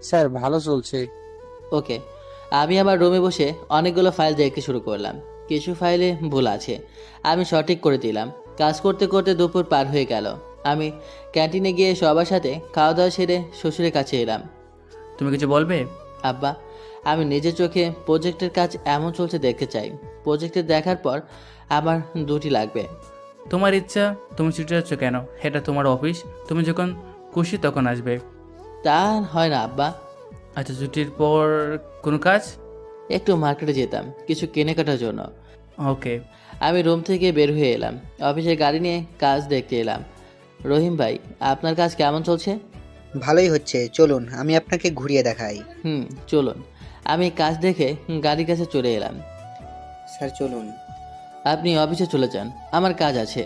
স্যার, ভালো চলছে। ওকে। আমি আমার রুমে বসে অনেকগুলো ফাইল দেখতে শুরু করলাম। কিছু ফাইলে ভুল আছে, আমি সঠিক করে দিলাম। কাজ করতে করতে দুপুর পার হয়ে গেল। আমি ক্যান্টিনে গিয়ে সবার সাথে খাওয়া দাওয়া সেরে শ্বশুরের কাছে এলাম। তুমি কিছু বলবে? আব্বা, আমি নিজের চোখে প্রজেক্টের কাজ এমন চলছে দেখতে চাই। প্রজেক্টে দেখার পর আমার 2টি লাগবে। তোমার ইচ্ছা, তুমি ছুটে যাচ্ছ কেন? এটা তোমার অফিস, তুমি যখন খুশি তখন আসবে। তা হয় না আব্বা। আচ্ছা, ছুটির পর কোনো কাজ? একটু মার্কেটে যেতাম কিছু কেনাকাটার জন্য। ওকে। আমি রুম থেকে বের হয়ে এলাম, অফিসের গাড়ি নিয়ে কাজ দেখতে এলাম। রহিম ভাই, আপনার কাজ কেমন চলছে? ভালোই হচ্ছে, চলুন আমি আপনাকে ঘুরিয়ে দেখাই। চলুন। আমি কাজ দেখে গাড়ির কাছে চলে এলাম। স্যার চলুন। আপনি অফিসে চলে যান, আমার কাজ আছে।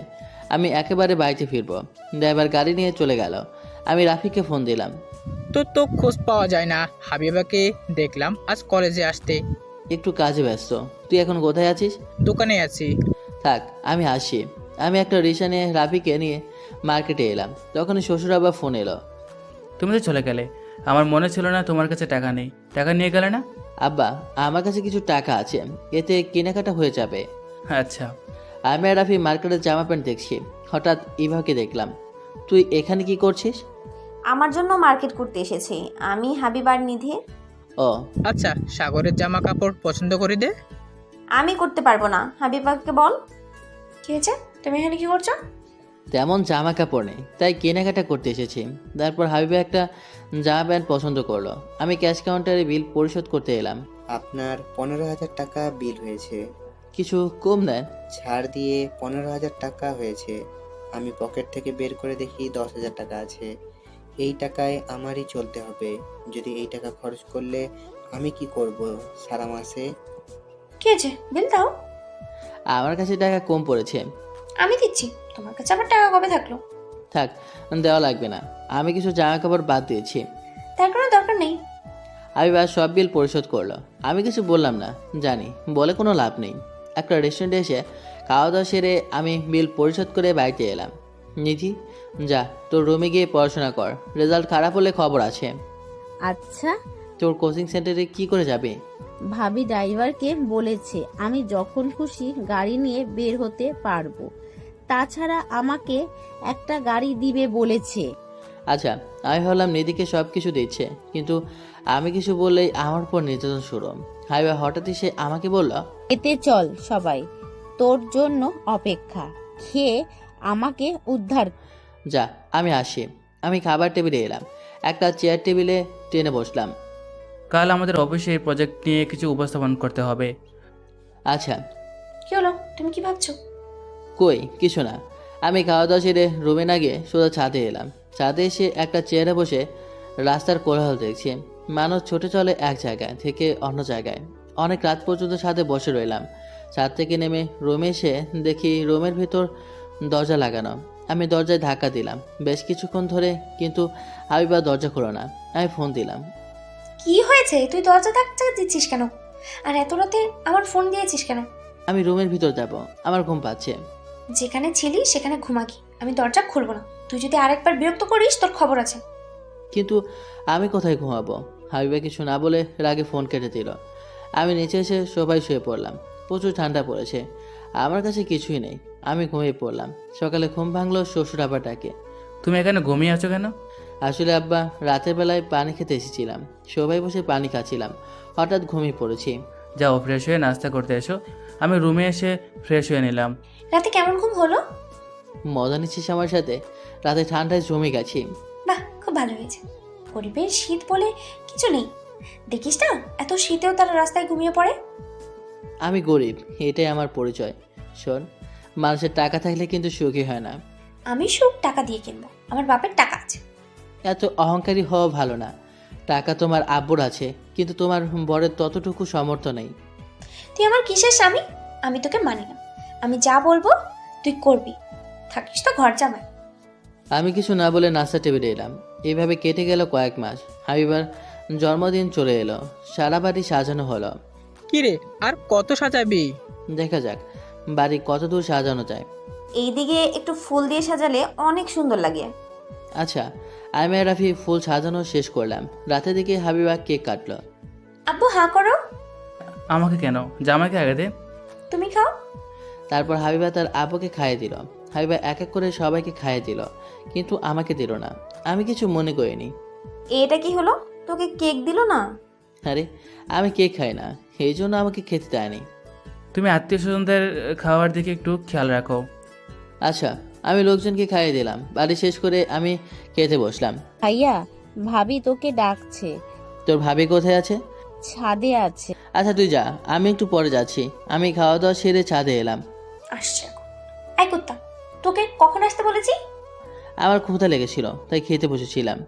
আমি একেবারে বাড়িতে ফিরবো। ড্রাইভার গাড়ি নিয়ে চলে গেল। আমি রাফিকে ফোন দিলাম। তো খোঁজ পাওয়া যায় না। হাবিবাকে দেখলাম আজ কলেজে আসতে। একটু কাজে ব্যস্ত। তুই এখন কোথায় আছিস? দোকানে আছি। থাক, আমি আসি। আমি একটা রিক্সা নিয়ে রাফিকে নিয়ে মার্কেটে এলাম। তখনই শ্বশুর আবার ফোন এলো। তুমি তো চলে গেলে, আমার মনে ছিল না তোমার কাছে টাকা নেই। টাকা নিয়ে গেলে না? আব্বা, আমার কাছে কিছু টাকা আছে, এতে কেনাকাটা হয়ে যাবে। আচ্ছা। আমি আর রাফি মার্কেটের জামা প্যান্ট দেখছি, হঠাৎ ইভাকে দেখলাম। তুই এখানে কি করছিস? আমার জন্য মার্কেট করতে এসেছি, আমি হাবিবার নিধি। ও আচ্ছা, সাগরের জামা কাপড় পছন্দ করে দে। আমি করতে পারবো না, হাবিবাকে বল। কি হয়েছে? তুমি এখানে কি করছো? তেমন জামা কাপড় নেই, তাই কেনাকাটা করতে এসেছি। তারপর হাবিবা একটা জামা প্যান্ট পছন্দ করলো। আমি ক্যাশ কাউন্টারে বিল পরিশোধ করতে এলাম। আপনার 15,000 টাকা বিল হয়েছে। কিছু কম দেন? ছাড় দিয়ে 15,000 টাকা হয়েছে। আমি পকেট থেকে বের করে দেখি 10,000 টাকা আছে। এই টাকায় আমারই চলতে হবে। যদি এই টাকা খরচ করলে আমি কি করব সারা মাসে? কি হয়েছে? বিল দাও। আমার কাছে টাকা কম পড়েছে। আমি দিচ্ছি। তোমার কাছে আবার টাকা কবে থাকলো? থাক, দেওয়া লাগবে না। আমি কিছু জামা কাপড় বাদ দিয়েছি। তার কোনো দরকার নেই। হাবিবা সব বিল পরিশোধ করলো। আমি কিছু বললাম না, জানি বলে কোনো লাভ নেই। একটা রেস্টুরেন্টে এসে খাওয়া দাওয়া সেরে আমি বিল পরিশোধ করে বাড়িতে এলাম। নিধি, যা তোর রুমে গিয়ে পড়াশোনা কর। রেজাল্ট খারাপ হলে খবর আছে। আচ্ছা। তোর কোচিং সেন্টারে কি করে যাবে? ভাবি ড্রাইভারকে বলেছে আমি যখন খুশি গাড়ি নিয়ে বের হতে পারবো। তাছাড়া আমাকে একটা গাড়ি দিবে বলেছে। আচ্ছা, আমি ভাবলাম নিধিকে সব কিছু দিচ্ছে, কিন্তু আমি কিছু বললেই আমার উপর নির্যাতন শুরু। হাবিবা হঠাৎই সে আমাকে বলল, এতে চল সবাই, তোর জন্য অপেক্ষা। খেয়ে আমাকে উদ্ধার। যা, আমি আসি। আমি খাবার টেবিলে এলাম, একটা চেয়ার টেবিলে টেনে বসলাম। কাল আমাদের অফিসে এই প্রজেক্ট নিয়ে কিছু উপস্থাপন করতে হবে। আচ্ছা। কি হলো? তুমি কি ভাবছো? কই কিছু না। আমি খাওয়া দাওয়া সেরে রুমে না গিয়ে সোজা ছাদে এলাম। ছাদে এসে একটা চেয়ারে বসে রাস্তার কোলাহল দেখছি। মানুষ ছুটে চলে এক জায়গায় থেকে অন্য জায়গায়। অনেক রাত পর্যন্ত ছাদে বসে রইলাম। ছাদ থেকে নেমে রুমে এসে দেখি রুমের ভিতর দরজা লাগানো। আমি দরজায় ধাক্কা দিলাম বেশ কিছুক্ষণ ধরে, কিন্তু হাবিবা দরজা খোলো না। আমি ফোন দিলাম। কি হয়েছে? তুই দরজা ধাক্কা দিচ্ছিস কেন? আর এত রাতে আমার ফোন দিয়েছিস কেন? আমি রুমের ভিতর যাব, আমার ঘুম পাচ্ছে। যেখানে ছিলি সেখানে ঘুমাকি, আমি দরজা খুলবো না। তুই যদি আরেকবার বিরক্ত করিস তোর খবর আছে। কিন্তু আমি কোথায় ঘুমাবো? হাবিবা কিছু না বলে রাগে ফোন কেটে দিল। আমি নিচে এসে সবাই শুয়ে পড়লাম। প্রচুর ঠান্ডা পড়েছে, আমার কাছে কিছুই নেই। আমি ঘুমিয়ে পড়লাম। সকালে ঘুম ভাঙলো শ্বশুর আব্বা ডাকে। তুমি এখানে ঘুমিয়ে আছো কেন? আসলে আব্বা, রাতের বেলায় পানি খেতে এসেছিলাম, সবাই বসে পানি খাচ্ছিলাম, হঠাৎ ঘুমিয়ে পড়েছি। যাও ফ্রেশ হয়ে নাস্তা করতে এসো। আমি রুমে এসে ফ্রেশ হয়ে নিলাম। রাতে কেমন ঘুম হলো? মজা নিচ্ছিস আমার সাথে? রাতে ঠান্ডায় জমে গেছি। বাহ, খুব ভালো হয়েছে। গরিবের শীত বলে কিছু নেই, দেখিস না এত শীতেও তারা রাস্তায় ঘুমিয়ে পড়ে। আমি গরিব, এটাই আমার পরিচয়। শোন, মানুষের টাকা থাকলে কিন্তু সুখী হয় না। আমি সুখ টাকা দিয়ে কিনবো, আমার বাপের টাকা আছে। এত অহংকারী হওয়া ভালো না। টাকা তোমার আব্বুর আছে, কিন্তু তোমার বরের ততটুকু সামর্থ্য নেই। তুই আমার কিসের স্বামী? আমি তোকে মানি না। আমি যা বলবো তুই করবি, থাকিস তো ঘর জামাই। আমি কিছু না বলে নাস্তা টেবিলে এলাম। এইভাবে কেটে গেল কয়েক মাস। হাবিবার জন্মদিন চলে এলো, সারা বাড়ি সাজানো হলো। কিরে, আর কত সাজাবি? দেখা যাক বাড়ি কত দূর সাজানো যায়। এইদিকে একটু ফুল দিয়ে সাজালে অনেক সুন্দর লাগে। আচ্ছা, আমি আর রাফি ফুল সাজানো শেষ করলাম। রাতের দিকে হাবিবা কেক কাটলো। আব্বু হা করো। আমাকে কেন? জামাইকে আগে দে। তুমি খাও। তারপর হাবিবা তার আব্বুকে খাইয়ে দিল। হাবিবা এক এক করে সবাইকে খাইয়ে দিল, কিন্তু আমাকে দিল না। আমি কিছু মনে করিনি। এটা কি হলো? তোকে কেক দিল না? আরে, আমি কেক খাই না, এই জন্য আমাকে খেতে দেয়নি। তুমি আত্মীয় স্বজনদের খাওয়ার দিকে একটু খেয়াল রাখো। আচ্ছা, আমি লোকজনকে খাইয়ে দিলাম। বাড়ি শেষ করে আমি খেতে বসলাম। ভাইয়া, ভাবি তোকে ডাকছে। তোর ভাবি কোথায় আছে? ছাদে আছে। আচ্ছা তুই যা, আমি একটু পরে যাচ্ছি। আমি খাওয়া দাওয়া সেরে ছাদে এলাম। আসছে এখন। এই কুত্তা, তোকে কখন আসতে বলেছি? আমার ক্ষুধা লেগেছিল, তাই খেতে বসেছিলাম।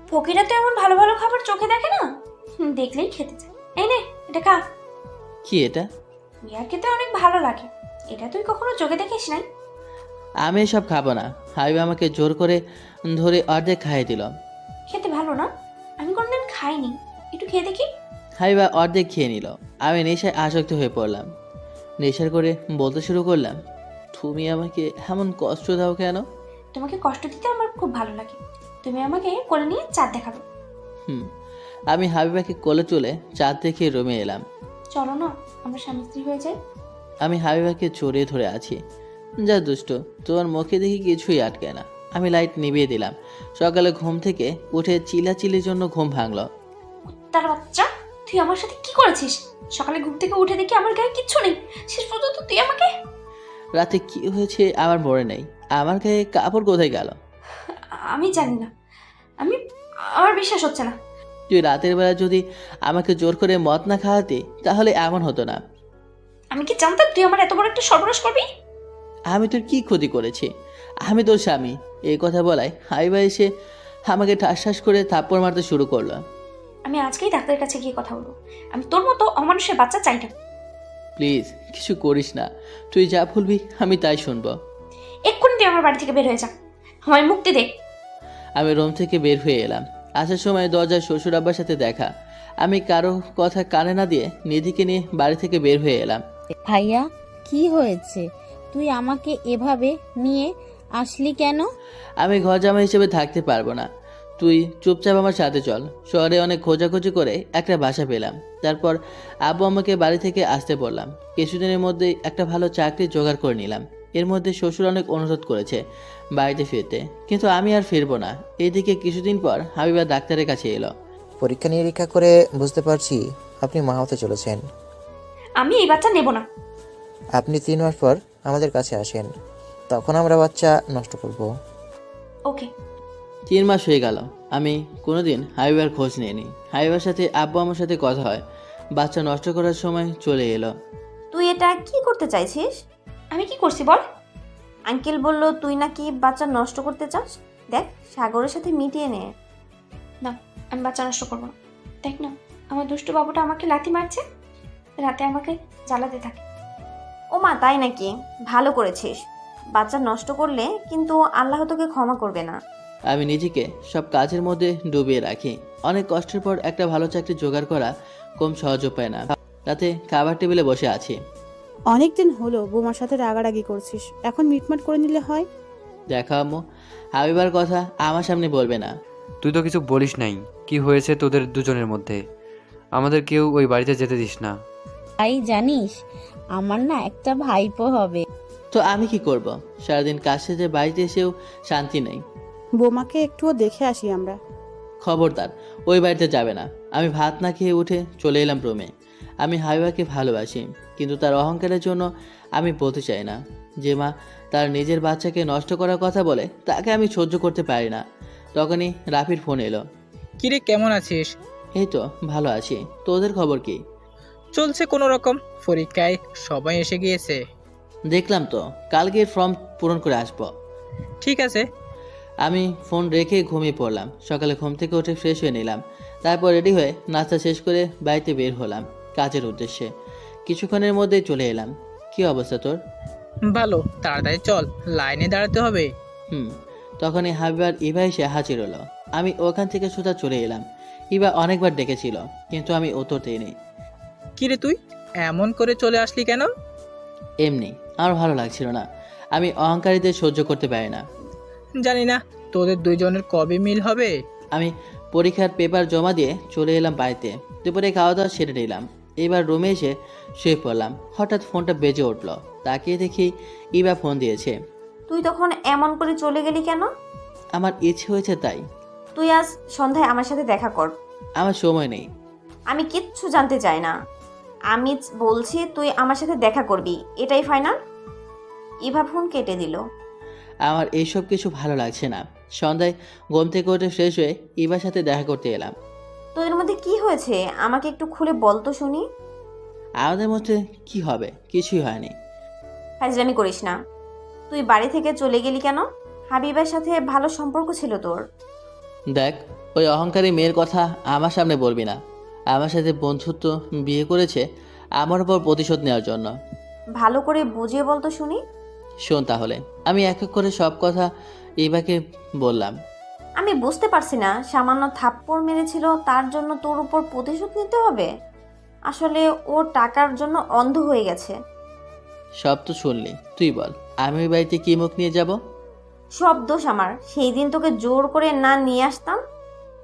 ফকিরা তো এমন ভালো ভালো খাবার চোখে দেখে না, দেখলেই খেতে চায়। এই নে, এটা খা। কি এটা? বিয়ার খেতে অনেক ভালো লাগে, এটা তুই কখনো চোখে দেখিস নাই? আমি এসব খাবো না। হাবিবা আমাকে জোর করে ধরে অর্ধেক খাইয়ে দিল। খেতে ভালো না? আমি কোনদিন খাইনি, একটু খেয়ে দেখি। হাবিবা অর্ধেক খেয়ে নিল। আমি নেশায় আসক্ত হয়ে পড়লাম। নেশার করে বলতে শুরু করলাম, তুমি আমাকে এমন কষ্ট দাও কেন? তোমাকে কষ্ট দিতে আমার খুব ভালো লাগে, তুমি আমাকে কোলে নিয়ে চাঁদ দেখাবে। আমি হাবিবাকে কোলে তুলে চাঁদ দেখে রুমে এলাম। চলো না, আমরা স্বামী স্ত্রী হয়ে যাই। আমি হাবিবাকে জড়িয়ে ধরে আছি। যা দুষ্ট, তোমার মুখে দেখি কিছুই আটকে না। আমি লাইট নিভিয়ে দিলাম। সকালে ঘুম থেকে উঠে চিল্লাচিল্লির জন্য ঘুম ভাঙলো। তার বাচ্চা, তুই আমার সাথে কি করেছিস? সকালে ঘুম থেকে উঠে দেখি আমার গায়ে কিচ্ছু নেই, শেষ পর্যন্ত তুই আমাকে। রাতে কি হয়েছে আমার মনে নেই। আমার গায়ে কাপড় কোথায় গেল? আমি জানি না, আমার বিশ্বাস হচ্ছে না। তুই রাতের বেলা যদি আমাকে জোর করে মদ না খাওয়াতি তাহলে এমন হতো না। আমি কি জানতাম তুই আমার এত বড় একটা সর্বনাশ করবি? আমি তোর কি ক্ষতি করেছি? আমি তোর স্বামী। এই কথা বলায় হাইবা এসে আমাকে ঠাস করে থাপ্পড় মারতে শুরু করলো। আমি আজকেই ডাক্তারের কাছে গিয়ে কথা বলবো। আমি তোর মতো অমানুষের বাচ্চা চাই না। প্লিজ কিছু করিস না। তুই যা বলবি আমি তাই শুনবো। এক্ষুনি তুই আমার বাড়ি থেকে বের হয়ে যা, আমায় মুক্তি দে। আমি রুম থেকে বের হয়ে এলাম। আসার সময় দরজায় শ্বশুর আব্বার সাথে দেখা। আমি কারো কথা কানে না দিয়ে নিধিকে নিয়ে বাড়ি থেকে বের হয়ে এলাম। ভাইয়া, কি হয়েছে? তুই আমাকে এভাবে নিয়ে আসলি কেন? আমি ঘর জামাই হিসেবে থাকতে পারবো না। তুই চুপচাপ আমার সাথে চল। শহরে অনেক খোঁজাখুঁজি করে একটা বাসা পেলাম। তারপর আব্বু আমাকে বাড়ি থেকে আসতে বললাম। কিছুদিনের মধ্যেই একটা ভালো চাকরি জোগাড় করে নিলাম। এর মধ্যে শ্বশুর অনেক অনুরোধ করেছে বাড়িতে ফিরতে, কিন্তু আমি আর ফিরবো না। এইদিকে কিছুদিন পর হাবিবা ডাক্তারের কাছে এলো। পরীক্ষা নিরীক্ষা করে বুঝতে পারছি আপনি মা হতে চলেছেন। আমি এই বাচ্চা নেব না। আপনি 3 মাস পর আমাদের কাছে আসেন, তখন আমরা বাচ্চা নষ্ট করব। ওকে। 3 মাস হয়ে গেল, আমি কোনোদিন হাবিবার খোঁজ নিইনি। হাবিবার সাথে আব্বু আমার সাথে কথা হয়। বাচ্চা নষ্ট করার সময় চলে এলো। তুই এটা কি করতে চাইছিস? আমি কি করছি বল? আঙ্কেল বলল তুই নাকি বাচ্চা নষ্ট করতে চাস। দেখ, সাগরের সাথে মিটিয়ে নে। না, আমি বাচ্চা নষ্ট করবো না। দেখ না, আমার দুষ্টু বাবুটা আমাকে লাথি মারছে, রাতে আমাকে জ্বালাতে থাকে। ও মা, তাই নাকি? ভালো করেছিস। বাচ্চা নষ্ট করলে কিন্তু আল্লাহ তোকে ক্ষমা করবে না। আমি নিজেকে সব কাজের মধ্যে ডুবিয়ে রাখি। অনেক কষ্টের পর একটা ভালো চাকরি জোগাড় করা কম সহজ উপায় না। তাতে খাবার টেবিলে বসে আছি। অনেকদিন হলো বোমার সাথে রাগারাগি করছিস, এখন মিটমাট করে নিলে হয়। দেখা আম্মু, হাবিবার কথা আমার সামনে বলবে না। তুই তো কিছু বলিস নাই। কি হয়েছে তোদের দুজনের মধ্যে? আমাদের কেউ ওই বাড়িতে যেতে দিস না। ভাই জানিস, আমার না একটা ভাইপো হবে। তো আমি কি করব? সারাদিন কাজ শেষে বাড়িতে এসেও শান্তি নেই। বোমাকে একটুও দেখে আসি আমরা। খবরদার, ওই বাড়িতে যাবে না। আমি ভাত না খেয়ে উঠে চলে এলাম রুমে। আমি হাবিবাকে ভালোবাসি, কিন্তু তার অহংকারের জন্য আমি বলতে চাই না যে মা তার নিজের বাচ্চাকে নষ্ট করার কথা বলে, তাকে আমি সহ্য করতে পারি না। তখনই রাফির ফোন এলো। কিরে, কেমন আছিস? এই তো ভালো আছি। তোদের খবর কি? চলছে কোনো রকম। পরীক্ষায় সবাই এসে গিয়েছে। দেখলাম তো, কালকে ফর্ম পূরণ করে আসবো। ঠিক আছে। আমি ফোন রেখে ঘুমিয়ে পড়লাম। সকালে ঘুম থেকে উঠে ফ্রেশ হয়ে নিলাম। তারপর রেডি হয়ে নাস্তা শেষ করে বাড়িতে বের হলাম কাজের উদ্দেশ্যে। কিছুক্ষণের মধ্যেই চলে এলাম। কি অবস্থা তোর? ভালো, তাড়াতাড়ি চল, লাইনে দাঁড়াতে হবে। তখনই হাবিবার ইভা এসে হাজির হলো। আমি ওখান থেকে সোজা চলে এলাম। ইভা অনেকবার ডেকেছিল, কিন্তু আমি উত্তর দিইনি। কিরে, তুই এমন করে চলে আসলি কেন? এমনি, আমার ভালো লাগছিল না। আমি অহংকারীদের সহ্য করতে পারি না। জানি না তোদের দুইজনের কবে মিল হবে। আমি পরীক্ষার পেপার জমা দিয়ে চলে এলাম বাড়িতে। দুপুরে খাওয়া দাওয়া সেরে নিলাম। এবার রুমে এসে শুয়ে পড়লাম। হঠাৎ ফোনটা বেজে উঠল। তাকিয়ে দেখি ইভা ফোন দিয়েছে। তুই তখন এমন করে চলে গেলি কেন? আমার ইচ্ছে হয়েছে তাই। তুই আজ সন্ধ্যায় আমার সাথে দেখা কর। আমার সময় নেই। আমি কিচ্ছু জানতে চাই না। আমি বলছি তুই আমার সাথে দেখা করবি, এটাই ফাইনাল। ইভা ফোন কেটে দিল। আমার এইসব কিছু ভালো লাগছে না। সন্ধ্যায় ঘুম থেকে উঠে ফ্রেশ হয়ে ইভার সাথে দেখা করতে এলাম। তোদের মধ্যে কি হয়েছে আমাকে একটু খুলে বল তো শুনি। আমাদের মধ্যে কি হবে? কিছুই হয়নি। ফাজলামি করিস না। তুই বাড়ি থেকে চলে গেলি কেন? হাবিবের সাথে ভালো সম্পর্ক ছিল তোর। দেখ, ওই অহংকারী মেয়ের কথা আমার সামনে বলবি না। আমার সাথে বন্ধুত্ব বিয়ে করেছে আমার উপর প্রতিশোধ নেওয়ার জন্য। ভালো করে বুঝিয়ে বল তো শুনি। শোন তাহলে, আমি এক এক করে সব কথা ইভাকে বললাম। আমি বুঝতে পারছি না, সামান্য থাপ্পড় মেরেছিল তার জন্য তোর উপর প্রতিশোধ নিতে হবে? আসলে ও টাকার জন্য অন্ধ হয়ে গেছে। সব তো শুনলি, তুই বল আমি ওই বাড়িতে কি মুখ নিয়ে যাব? সব দোষ আমার। সেই দিন তোকে জোর করে না নিয়ে আসতাম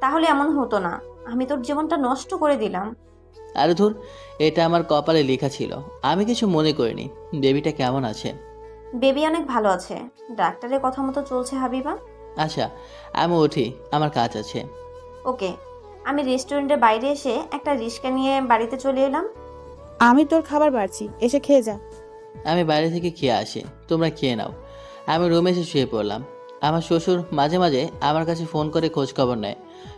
তাহলে এমন হতো না। আমি তোর জীবনটা নষ্ট করে দিলাম। আরে ধুর, এটা আমার কপালে লেখা ছিল, আমি কিছু মনে করিনি। বেবিটা কেমন আছে? বেবি অনেক ভালো আছে, ডাক্তারের কথা মতো চলছে হাবিবা। আচ্ছা, আমি উঠি, আমার কাজ আছে। ওকে। আমি রেস্টুরেন্টের বাইরে এসে একটা রিক্সা নিয়ে বাড়িতে চলে এলাম। আমি তোর খাবার বাড়ছি, এসে খেয়ে যা। আমি বাইরে থেকে খেয়ে আসি, তোমরা খেয়ে নাও। আমি রুমে এসে শুয়ে পড়লাম। আমার শ্বশুর মাঝে মাঝে আমার কাছে ফোন করে খোঁজ খবর নেয়।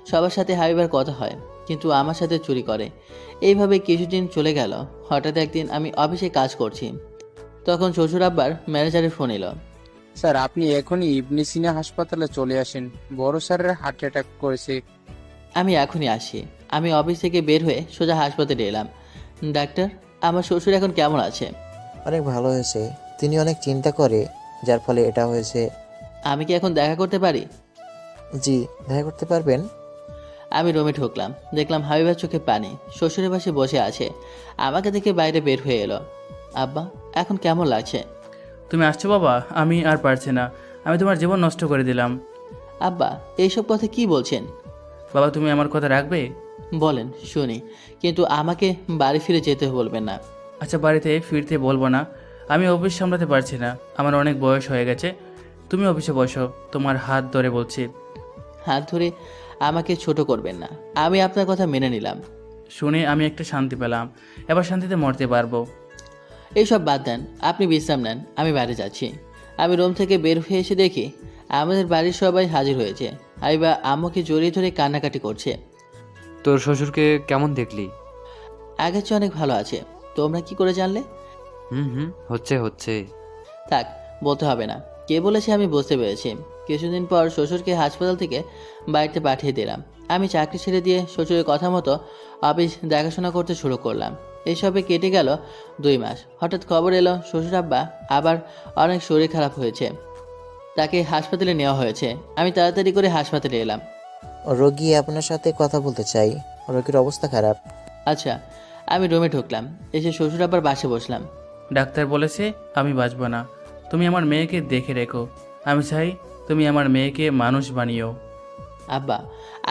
সবার সাথে হাবিবার কথা হয়, কিন্তু আমার সাথে চুরি করে। এইভাবে কিছুদিন চলে গেল। হঠাৎ একদিন আমি অফিসে কাজ করছি, তখন শ্বশুর আব্বার ম্যানেজারের ফোন এলো। স্যার, আপনি এখনই ইবনে সিনা হাসপাতালে চলে আসেন, বড় স্যারের হার্ট অ্যাটাক করেছে। আমি এখনই আসি। আমি অফিস থেকে বের হয়ে সোজা হাসপাতালে এলাম। ডাক্তার, আমার শ্বশুর এখন কেমন আছে? অনেক ভালো হয়েছে। তিনি অনেক চিন্তা করে, যার ফলে এটা হয়েছে। আমি কি এখন দেখা করতে পারি? জি, দেখা করতে পারবেন। আমি রুমে ঢুকলাম, দেখলাম হাবিবার চোখে পানি। শ্বশুরের পাশে বসে আছে, আমাকে দেখে বাইরে বের হয়ে এলো। আব্বা, এখন কেমন লাগছে? তুমি আসছো বাবা? আমি আর পারছি না, আমি তোমার জীবন নষ্ট করে দিলাম। আব্বা, এইসব কথা কি বলছেন? বাবা, তুমি আমার কথা রাখবে? বলেন শুনি, কিন্তু আমাকে বাড়ি ফিরে যেতে বলবেন না। আচ্ছা, বাড়িতে ফিরতে বলবো না, আমি অফিস সামলাতে পারছি না, আমার অনেক বয়স হয়ে গেছে। তুমি অফিসে বসো, তোমার হাত ধরে বলছি। হাত ধরে আমাকে ছোট করবেন না, আমি আপনার কথা মেনে নিলাম। শুনে আমি একটা শান্তি পেলাম, এবার শান্তিতে মরতে পারবো। এইসব বাদ দেন, আপনি বিশ্রাম নেন, আমি বাইরে যাচ্ছি। আমি রুম থেকে বের হয়ে এসে দেখি আমাদের বাড়ির সবাই হাজির হয়েছে। হাবিবা আম্মুকে জড়িয়ে ধরে কান্নাকাটি করছে। তোর শ্বশুরকে কেমন দেখলি? আগের চেয়ে অনেক ভালো আছে। তোমরা কি করে জানলে? হচ্ছে। থাক, বলতে হবে না। কে বলেছে আমি বুঝতে পেরেছি। কিছুদিন পর শ্বশুরকে হাসপাতাল থেকে বাড়িতে পাঠিয়ে দিলাম। আমি চাকরি ছেড়ে দিয়ে শ্বশুরের কথা মতো অফিস দেখাশোনা করতে শুরু করলাম। এইসবে কেটে গেল 2 মাস। হঠাৎ খবর এলো শ্বশুর আব্বা আবার অনেক শরীর খারাপ হয়েছে, তাকে হাসপাতালে নেওয়া হয়েছে। আমি তাড়াতাড়ি করে হাসপাতালে এলাম। রোগী আপনার সাথে কথা বলতে চাই, রোগীর অবস্থা খারাপ। আচ্ছা, আমি রুমে ঢুকলাম, এসে শ্বশুর আব্বার পাশে বসলাম। ডাক্তার বলেছে আমি বাঁচব না, তুমি আমার মেয়েকে দেখে রেখো। আমি চাই তুমি আমার মেয়েকে মানুষ বানিও। আব্বা,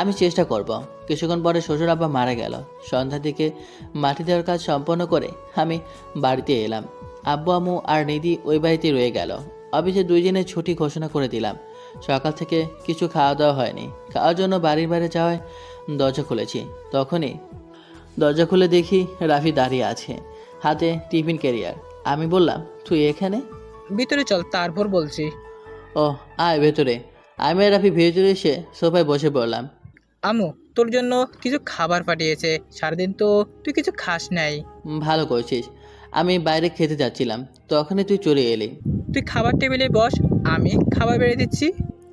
আমি চেষ্টা করব। কিছুক্ষণ পরে শ্বশুর আব্বা মারা গেল। সন্ধ্যার দিকে মাটি দেওয়ার কাজ সম্পন্ন করে আমি বাড়িতে এলাম। আব্বু আম্মু আর নিধি ওই বাড়িতে রয়ে গেল। অফিসে 2 দিনের ছুটি ঘোষণা করে দিলাম। সকাল থেকে কিছু খাওয়া দাওয়া হয়নি। খাওয়ার জন্য বাড়ির বাইরে যাওয়ায় দরজা খুলেছি। তখনই দরজা খুলে দেখি রাফি দাঁড়িয়ে আছে, হাতে টিফিন ক্যারিয়ার। আমি বললাম, তুই এখানে? ভিতরে চল, তারপর বলছি। ও, আয় ভেতরে। আমি আর রাফি ভেতরে এসে সোফায় বসে পড়লাম। আমু তোর জন্য কিছু খাবার পাঠিয়েছে, সারাদিন তো তুই কিছু খাস নাই। ভালো করেছিস। আমি বাইরে খেতে যাচ্ছিলাম, তখনই তুই চলে এলি। তুই খাবার টেবিলে বস, আমি খাবার বেড়ে দিচ্ছি।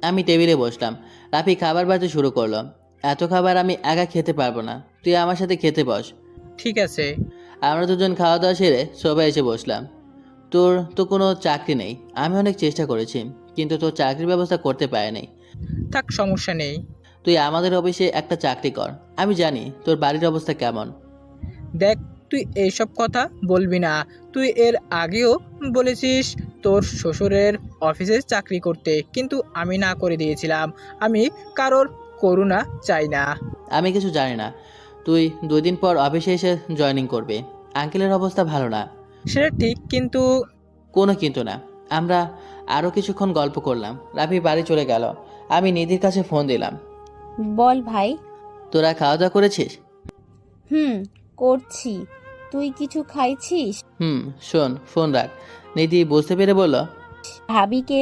আমি টেবিলে বসলাম, রাফি খাবার বাড়তে শুরু করলো। এত খাবার আমি একা খেতে পারবো না, তুই আমার সাথে খেতে বস। ঠিক আছে। আমরা দুজন খাওয়া দাওয়া সেরে সবাই এসে বসলাম। তোর তো কোনো চাকরি নেই। আমি অনেক চেষ্টা করেছি, কিন্তু তোর চাকরির ব্যবস্থা করতে পারিনি। থাক, সমস্যা নেই। তুই আমাদের অফিসে একটা চাকরি কর। আমি জানি তোর বাড়ির অবস্থা কেমন। দেখ, তুই এইসব কথা বলবি না। তুই এর আগেও বলেছিস তোর শ্বশুরের অফিসে চাকরি করতে, কিন্তু আমি না করে দিয়েছিলাম। আমি কারোর করুণা চাই না। আমি কিছু জানি না। তুই 2 দিন পর অফিসে এসে জয়েনিং করবি। আঙ্কেলের অবস্থা ভালো না। সেটা ঠিক, কিন্তু কোনো কিন্তু না। আমরা আরও কিছুক্ষণ গল্প করলাম। রাফি বাড়ি চলে গেল। আমি নিধির কাছে ফোন দিলাম। বল ভাই। তোরা খাওয়া দাওয়া করেছিস? করছি। তুই কিছু খাইছিস? শোন, ফোন রাখ। নিধি বুঝতে পেরে বলল, ভাবিকে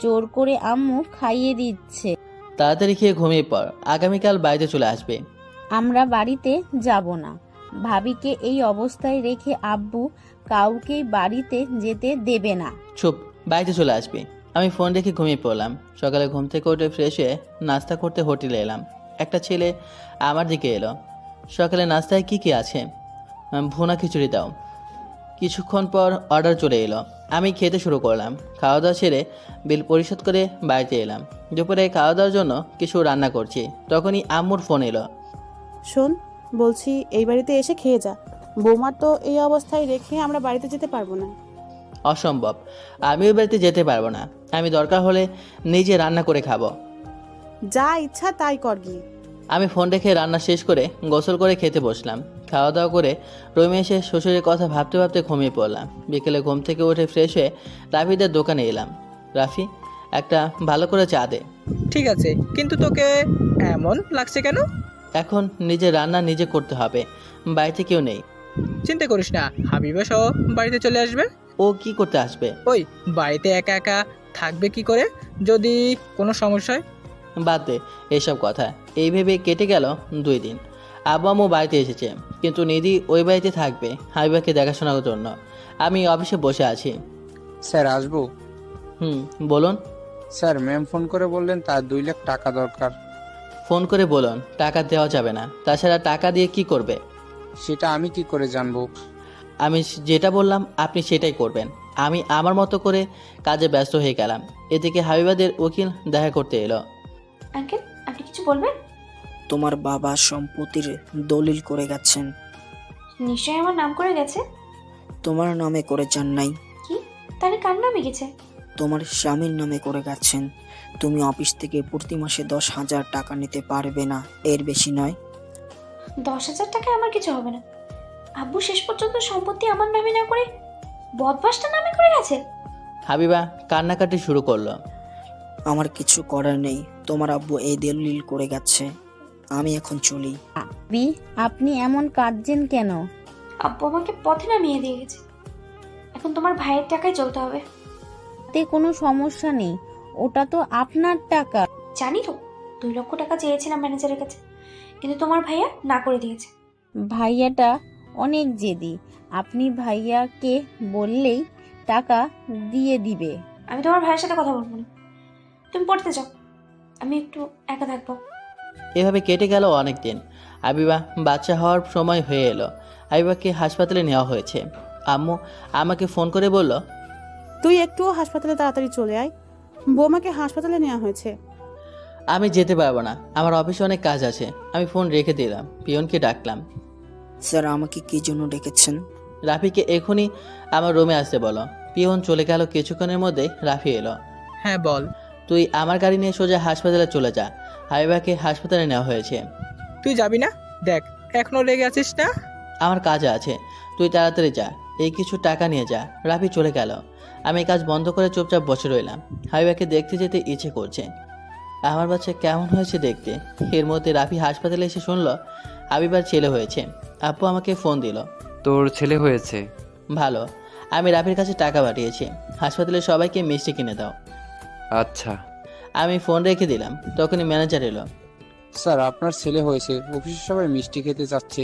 জোর করে আম্মু খাইয়ে দিচ্ছে। তাড়াতাড়ি খেয়ে ঘুমিয়ে পড়, আগামীকাল বাড়িতে চলে আসবে। আমরা বাড়িতে যাব না। ভাবিকে এই অবস্থায় রেখে আব্বু কাউকেই বাড়িতে যেতে দেবে না। চুপ, বাড়িতে চলে আসবে। আমি ফোন রেখে ঘুমিয়ে পড়লাম। সকালে ঘুম থেকে উঠে ফ্রেশ হয়ে নাস্তা করতে হোটেলে এলাম। একটা ছেলে আমার দিকে এলো। সকালে নাস্তায় কি কি আছে? ভুনা খিচুড়ি দাও। কিছুক্ষণ পর অর্ডার চলে এলো। আমি খেতে শুরু করলাম। খাওয়া দাওয়া সেরে বিল পরিশোধ করে বাড়িতে এলাম। দুপুরে খাওয়া দাওয়ার জন্য কিছু রান্না করছি, তখনই আম্মুর ফোন এলো। শোন, বলছি এই বাড়িতে এসে খেয়ে যা। বৌমার তো এই অবস্থায় রেখে আমরা বাড়িতে যেতে পারবো না। অসম্ভব, আমি ওই বাড়িতে যেতে পারবো না। আমি দরকার হলে নিজে রান্না করে খাবো। যা ইচ্ছা তাই কর গিয়ে। আমি ফোন রেখে রান্না শেষ করে গোসল করে খেতে বসলাম। খাওয়া দাওয়া করে রুমে এসে শ্বশুরের কথা ভাবতে ভাবতে ঘুমিয়ে পড়লাম। বিকেলে ঘুম থেকে উঠে ফ্রেশ হয়ে রাফিদের দোকানে এলাম। রাফি, একটা ভালো করে চা দে। ঠিক আছে, কিন্তু তোকে এমন লাগছে কেন? এখন নিজে রান্না নিজে করতে হবে, বাড়িতে কেউ নেই। চিন্তা করিস না, হাবিবা সহ বাড়িতে চলে আসবে। ও কি করতে আসবে? ওই বাড়িতে একা একা থাকবে কি করে যদি কোনো সমস্যা হয়? বাদ দে এইসব কথা। এই ভেবে কেটে গেল 2 দিন। আব্বু আম্মু বাড়িতে এসেছে, কিন্তু নিধি ওই বাড়িতে থাকবে হাবিবাকে দেখাশোনার জন্য। আমি অফিসে বসে আছি। স্যার আসবো? বলুন। স্যার ম্যাম ফোন করে বললেন তার 2 লাখ টাকা দরকার। ফোন করে বলুন টাকা দেওয়া যাবে না। তাছাড়া টাকা দিয়ে কি করবে? সেটা আমি কি করে জানবো? আমি যেটা বললাম আপনি সেটাই করবেন। আমি আমার মতো করে কাজে ব্যস্ত হয়ে গেলাম। এদিকে হাবিবাদের উকিল দেখা করতে এলো। আঙ্কেল, আপনি কিছু বলবেন? তোমার বাবা সম্পত্তির দলিল করে গেছেন। নিশ্চয়ই আমার নাম করে গেছে। তোমার নামে করে যান নাই। কি? তাহলে কার নামে গেছে? তোমার স্বামীর নামে করে গেছেন। তুমি অফিস থেকে প্রতি মাসে 10,000 টাকা নিতে পারবে না, এর বেশি নয়। 10,000 টাকায় আমার কিছু হবে না। আব্বু শেষ পর্যন্ত সম্পত্তি আমার নামে না করে বদমাসটা নামে করে গেছে। হাবিবা কান্নাকাটি শুরু করলো। আমার কিছু করার নেই, তোমার আব্বু এই দলিল করে গেছে। আমি এখন চলি। আপনি এমন কাঁদছেন কেন? আব্বু আমাকে পথে নামিয়ে দিয়ে গেছে। এখন তোমার ভাইয়ের টাকায় চলতে হবে। তাতে কোনো সমস্যা নেই, ওটা তো আপনার টাকা। জানি তো, 2 লক্ষ টাকা চেয়েছিলাম ম্যানেজারের কাছে, কিন্তু তোমার ভাইয়া না করে দিয়েছে। ভাইয়াটা অনেক জেদি, আপনি ভাইয়াকে বললেই টাকা দিয়ে দিবে। আমি তোমার ভাইয়ের সাথে কথা বলবো না, তুমি পড়তে যাও, আমি একটু একা থাকবো। এভাবে কেটে গেল অনেক দিন। হাবিবা বাচ্চা হওয়ার সময় হয়ে এলো। হাবিবাকে হাসপাতালে নেওয়া হয়েছে। আম্মু আমাকে ফোন করে বলল, তুই একটু হাসপাতালে তাড়াতাড়ি চলে আয়, বৌমাকে হাসপাতালে নেওয়া হয়েছে। আমি যেতে পারবো না, আমার অফিসে অনেক কাজ আছে। আমি ফোন রেখে দিলাম। পিয়নকে ডাকলাম। স্যার আমাকে কি জন্য ডেকেছেন? রাফিকে এখনই আমার রুমে আসতে বলো। পিয়ন চলে গেল। কিছুক্ষণের মধ্যে রাফি এলো। হ্যাঁ বল। তুই আমার গাড়ি নিয়ে সোজা হাসপাতালে চলে যা। হাবিবাকে হাসপাতালে নেওয়া হয়েছে। তুই যাবি না? দেখ এখনো লেগে আছিস না? আমার কাজ আছে, তুই তাড়াতাড়ি যা। এই কিছু টাকা নিয়ে যা। রাফি চলে গেল। আমি কাজ বন্ধ করে চুপচাপ বসে রইলাম। হাবিবাকে দেখতে যেতে ইচ্ছে করছে। আমার বাচ্চা কেমন হয়েছে দেখতে। এর মধ্যে রাফি হাসপাতালে এসে শুনলো হাবিবার ছেলে হয়েছে। আপু আমাকে ফোন দিল। তোর ছেলে হয়েছে? ভালো। আমি রাফির কাছে টাকা পাঠিয়েছি। হাসপাতালে সবাইকে মিষ্টি কিনে দাও। আচ্ছা। আমি ফোন রেখে দিলাম। তখনই ম্যানেজার এলো। স্যার আপনার ছেলে হয়েছে, অফিসের সবাই মিষ্টি খেতে চাচ্ছে।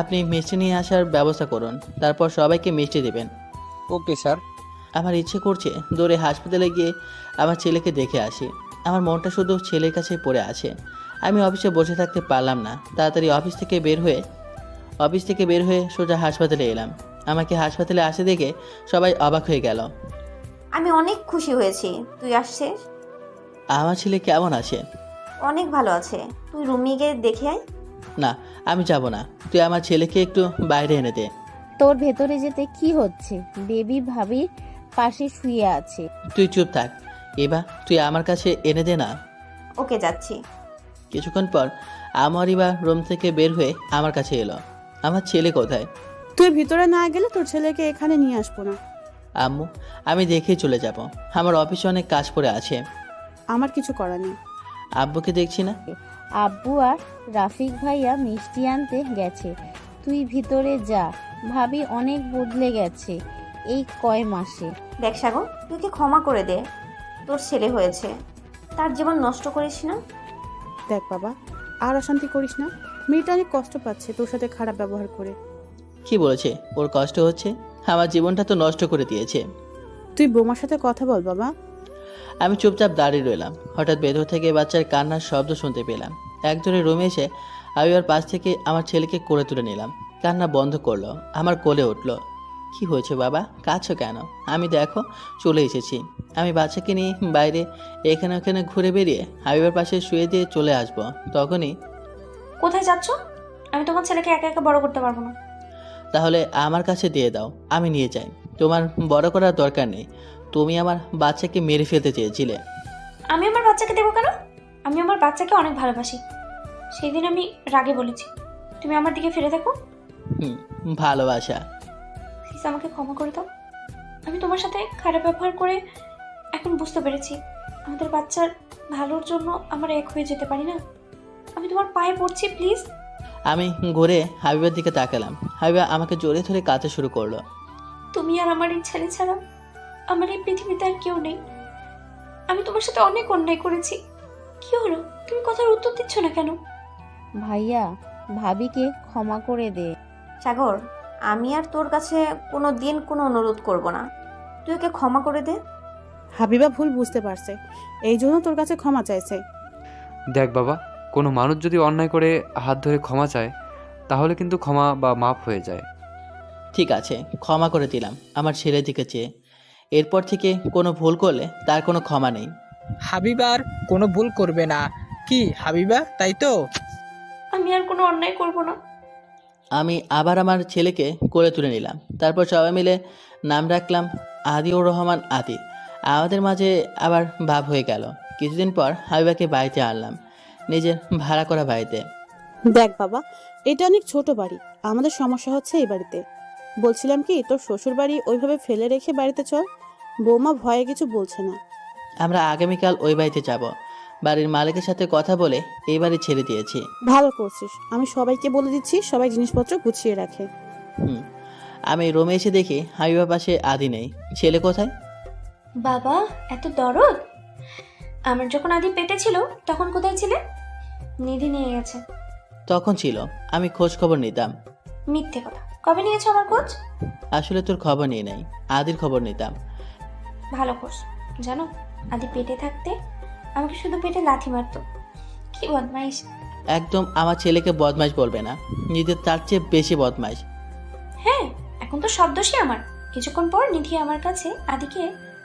আপনি মিষ্টি নিয়ে আসার ব্যবস্থা করুন, তারপর সবাইকে মিষ্টি দেবেন। Okay sir. আমার ইচ্ছে করছে দৌড়ে হাসপাতালে গিয়ে আমার ছেলেকে দেখে আসি। আমার মনটা শুধু ছেলের কাছে পড়ে আছে। আমি অফিসে বসে থাকতে পারলাম না। তাড়াতাড়ি অফিস থেকে বের হয়ে সোজা হাসপাতালে এলাম। আমাকে হাসপাতালে আসে দেখে সবাই অবাক হয়ে গেল। আমি অনেক খুশি হয়েছি তুই আসছিস। আমার ছেলে কেমন আছে? অনেক ভালো আছে। তুই রুমে গিয়ে দেখে আয়। না, আমি যাব না। তুই আমার ছেলেকে একটু বাইরে এনে দে। তোর ভেতরে যেতে কি হচ্ছে? বেবি ভাবির পাশে শুয়ে আছে। তুই চুপ থাক। এবার তুই আমার কাছে এনে দে না। ওকে, যাচ্ছি। কিছুক্ষণ পর আমার এবার রুম থেকে বের হয়ে আমার কাছে এলো। আমার ছেলে কোথায়? তুই ভিতরে না গেলে তোর ছেলেকে এখানে নিয়ে আসবো না। আম্মু, আমি দেখেই চলে যাব। আমার অফিসে অনেক কাজ পড়ে আছে। আমার কিছু করার নেই। আব্বুকে দেখছি না। আব্বু আর রাফিক ভাইয়া মিষ্টি আনতে গেছে। তুই ভিতরে যা, ভাবি অনেক বদলে গেছে এই কয় মাসে। দেখ সাগর, তুই কি ক্ষমা করে দে, তোর ছেলে হয়েছে, তার জীবন নষ্ট করিস না। দেখ বাবা, আর অশান্তি করিস না। মেয়েটা অনেক কষ্ট পাচ্ছে তোর সাথে খারাপ ব্যবহার করে। কি বলেছে? ওর কষ্ট হচ্ছে? আমার জীবনটা তো নষ্ট করে দিয়েছে। তুই বৌমার সাথে কথা বল বাবা। আমি চুপচাপ দাঁড়িয়ে রইলাম। হঠাৎ ভেতর থেকে বাচ্চার কান্নার শব্দ শুনতে পেলাম। একজনে রুমে এসে আমি ওর পাশ থেকে আমার ছেলেকে কোলে তুলে নিলাম। কান্না বন্ধ করলো, আমার কোলে উঠলো। কি হয়েছে বাবা, কাঁদছো কেন? আমি দেখো চলে এসেছি। আমি বাচ্চাকে নিয়ে বাইরে এখানে ওখানে ঘুরে বেরিয়ে হাবিবের পাশে শুয়ে দিয়ে চলে আসবো। তখনই, কোথায় যাচ্ছ? আমি তোমার ছেলেকে একা একা বড় করতে পারবো না। তাহলে আমার কাছে দিয়ে দাও, আমি নিয়ে যাই। তোমার বড় করার দরকার নেই। তুমি আমার বাচ্চাকে মেরে ফেলতে চেয়েছিলে। আমি আমার বাচ্চাকে দেবো কেন? আমি আমার বাচ্চাকে অনেক ভালোবাসি। সেই দিন আমি রাগে বলেছি। তুমি আমার দিকে ফিরে দেখো। ভালোবাসা? প্লিজ আমাকে ক্ষমা করে দাও। আমি তোমার সাথে খারাপ ব্যবহার করে এখন বুঝতে পেরেছি আমাদের বাচ্চার ভালোর জন্য আমরা এক হয়ে যেতে পারি না। আমি তোমার পায়ে পড়ছি, প্লিজ। আমি ঘুরে হাবিবের দিকে তাকালাম। হাবিবা আমাকে জড়িয়ে ধরে কাঁদতে শুরু করলো। তুমি আর আমার এই ছেলে ছাড়া আমার এই পৃথিবীতে আর কেউ নেই। আমি তোমার সাথে অনেক অন্যায় করেছি। কি হলো, তুমি কথার উত্তর দিচ্ছ না কেন? ভাইয়া, ভাবিকে ক্ষমা করে দে। সাগর, আমি আর তোর কাছে কোনো দিন কোনো অনুরোধ করব না, তুই ওকে ক্ষমা করে দে। হাবিবা ভুল বুঝতে পারছে, এই জন্য তোর কাছে ক্ষমা চাইছে। দেখ বাবা, কোনো মানুষ যদি অন্যায় করে হাত ধরে ক্ষমা চায় তাহলে কিন্তু ক্ষমা বা মাফ হয়ে যায়। ঠিক আছে, ক্ষমা করে দিলাম আমার ছেলের দিকে চেয়ে। এরপর থেকে কোনো ভুল করলে তার কোনো ক্ষমা নেই। হাবিবার কোনো ভুল করবে না। কি হাবিবা, তাই তো? আমি আর কোনো অন্যায় করব না। আমি আবার আমার ছেলেকে কোলে তুলে নিলাম। তারপর সবাই মিলে নাম রাখলাম আদিউর রহমান আদি। আমাদের মাঝে আবার ভাব হয়ে গেল। কিছুদিন পর হাবিবাকে বাড়িতে আনলাম, নিজের ভাড়া করা বাড়িতে। দেখ বাবা, এটা অনেক ছোট বাড়ি, আমাদের সমস্যা হচ্ছে এই বাড়িতে। বলছিলাম কি, তোর শ্বশুর বাড়ি ওইভাবে ফেলে রেখে বাড়িতে চল। বৌমা ভয়ে কিছু বলছে না। আমরা আগামীকাল ওই বাড়িতে যাব। বাড়ির মালিকের সাথে কথা বলে এই বাড়ি ছেড়ে দিয়েছি। ভালো করছিস, আমি সবাইকে বলে দিচ্ছি সবাই জিনিসপত্র গুছিয়ে রাখে। আমি রুমে এসে দেখি হাবিবার পাশে আদি নেই। ছেলে কোথায়? বাবা, এত দরদ! আমার যখন আদি পেটে ছিল তখন কোথায় ছিলে? নিধি নিয়ে গেছে। তখন ছিল, আমি খোঁজ খবর নিতাম। মিথ্যে কথা। কবে নিয়েছো আমার খোঁজ? আসলে তোর খবর নিয়ে নাই, আদির খবর নিতাম। ভালো খোঁজ। জানো, আদি পেটে থাকতে আমাকে শুধু পেটে লাথি মারতো। কি বদমাইশ! একদম আমার ছেলেকে বদমাইশ বলবে না, নিজের তার চেয়ে বেশি বদমাইশ। হ্যাঁ, এখন তো সব দোষই আমার। কিছুক্ষণ পর নিধি আমার কাছে আদিকে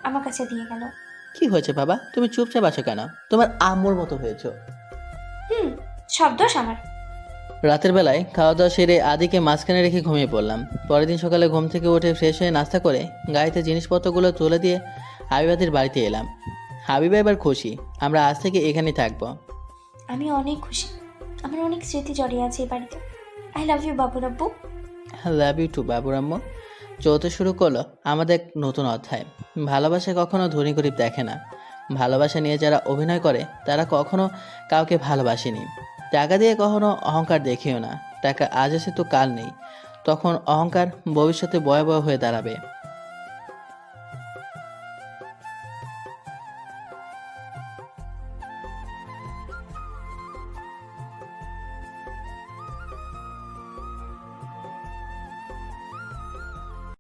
আমার কাছে দিয়ে গেল। কি হয়েছে বাবা, তুমি চুপচাপ আছো কেন? তোমার আম্মুর মতো হয়েছো। সব দোষ আমার। রাতের বেলায় খাওয়া দাওয়া সেরে আদিকে মাঝখানে রেখে ঘুমিয়ে পড়লাম। পরের দিন সকালে ঘুম থেকে উঠে ফ্রেশ হয়ে নাস্তা করে গাড়িতে জিনিসপত্রগুলো তুলে দিয়ে হাবিবাদের বাড়িতে এলাম। হাবিবা এবার খুশি, আমরা আজ থেকে এখানেই থাকবো। আমি অনেক খুশি। আমার অনেক স্মৃতি জড়িয়ে আছে এই বাড়িতে। I love you Babu রাব্বু। Love you two বাবুরাম্মু। চলতে শুরু করলো আমাদের এক নতুন অধ্যায়। ভালোবাসা কখনো ধনী গরিব দেখে না। ভালোবাসা নিয়ে যারা অভিনয় করে তারা কখনো কাউকে ভালোবাসেনি। টাকা দিয়ে কখনো অহংকার দেখিও না। টাকা আজ আছে তো কাল নেই, তখন অহংকার ভবিষ্যতে ভয়াবহ হয়ে দাঁড়াবে।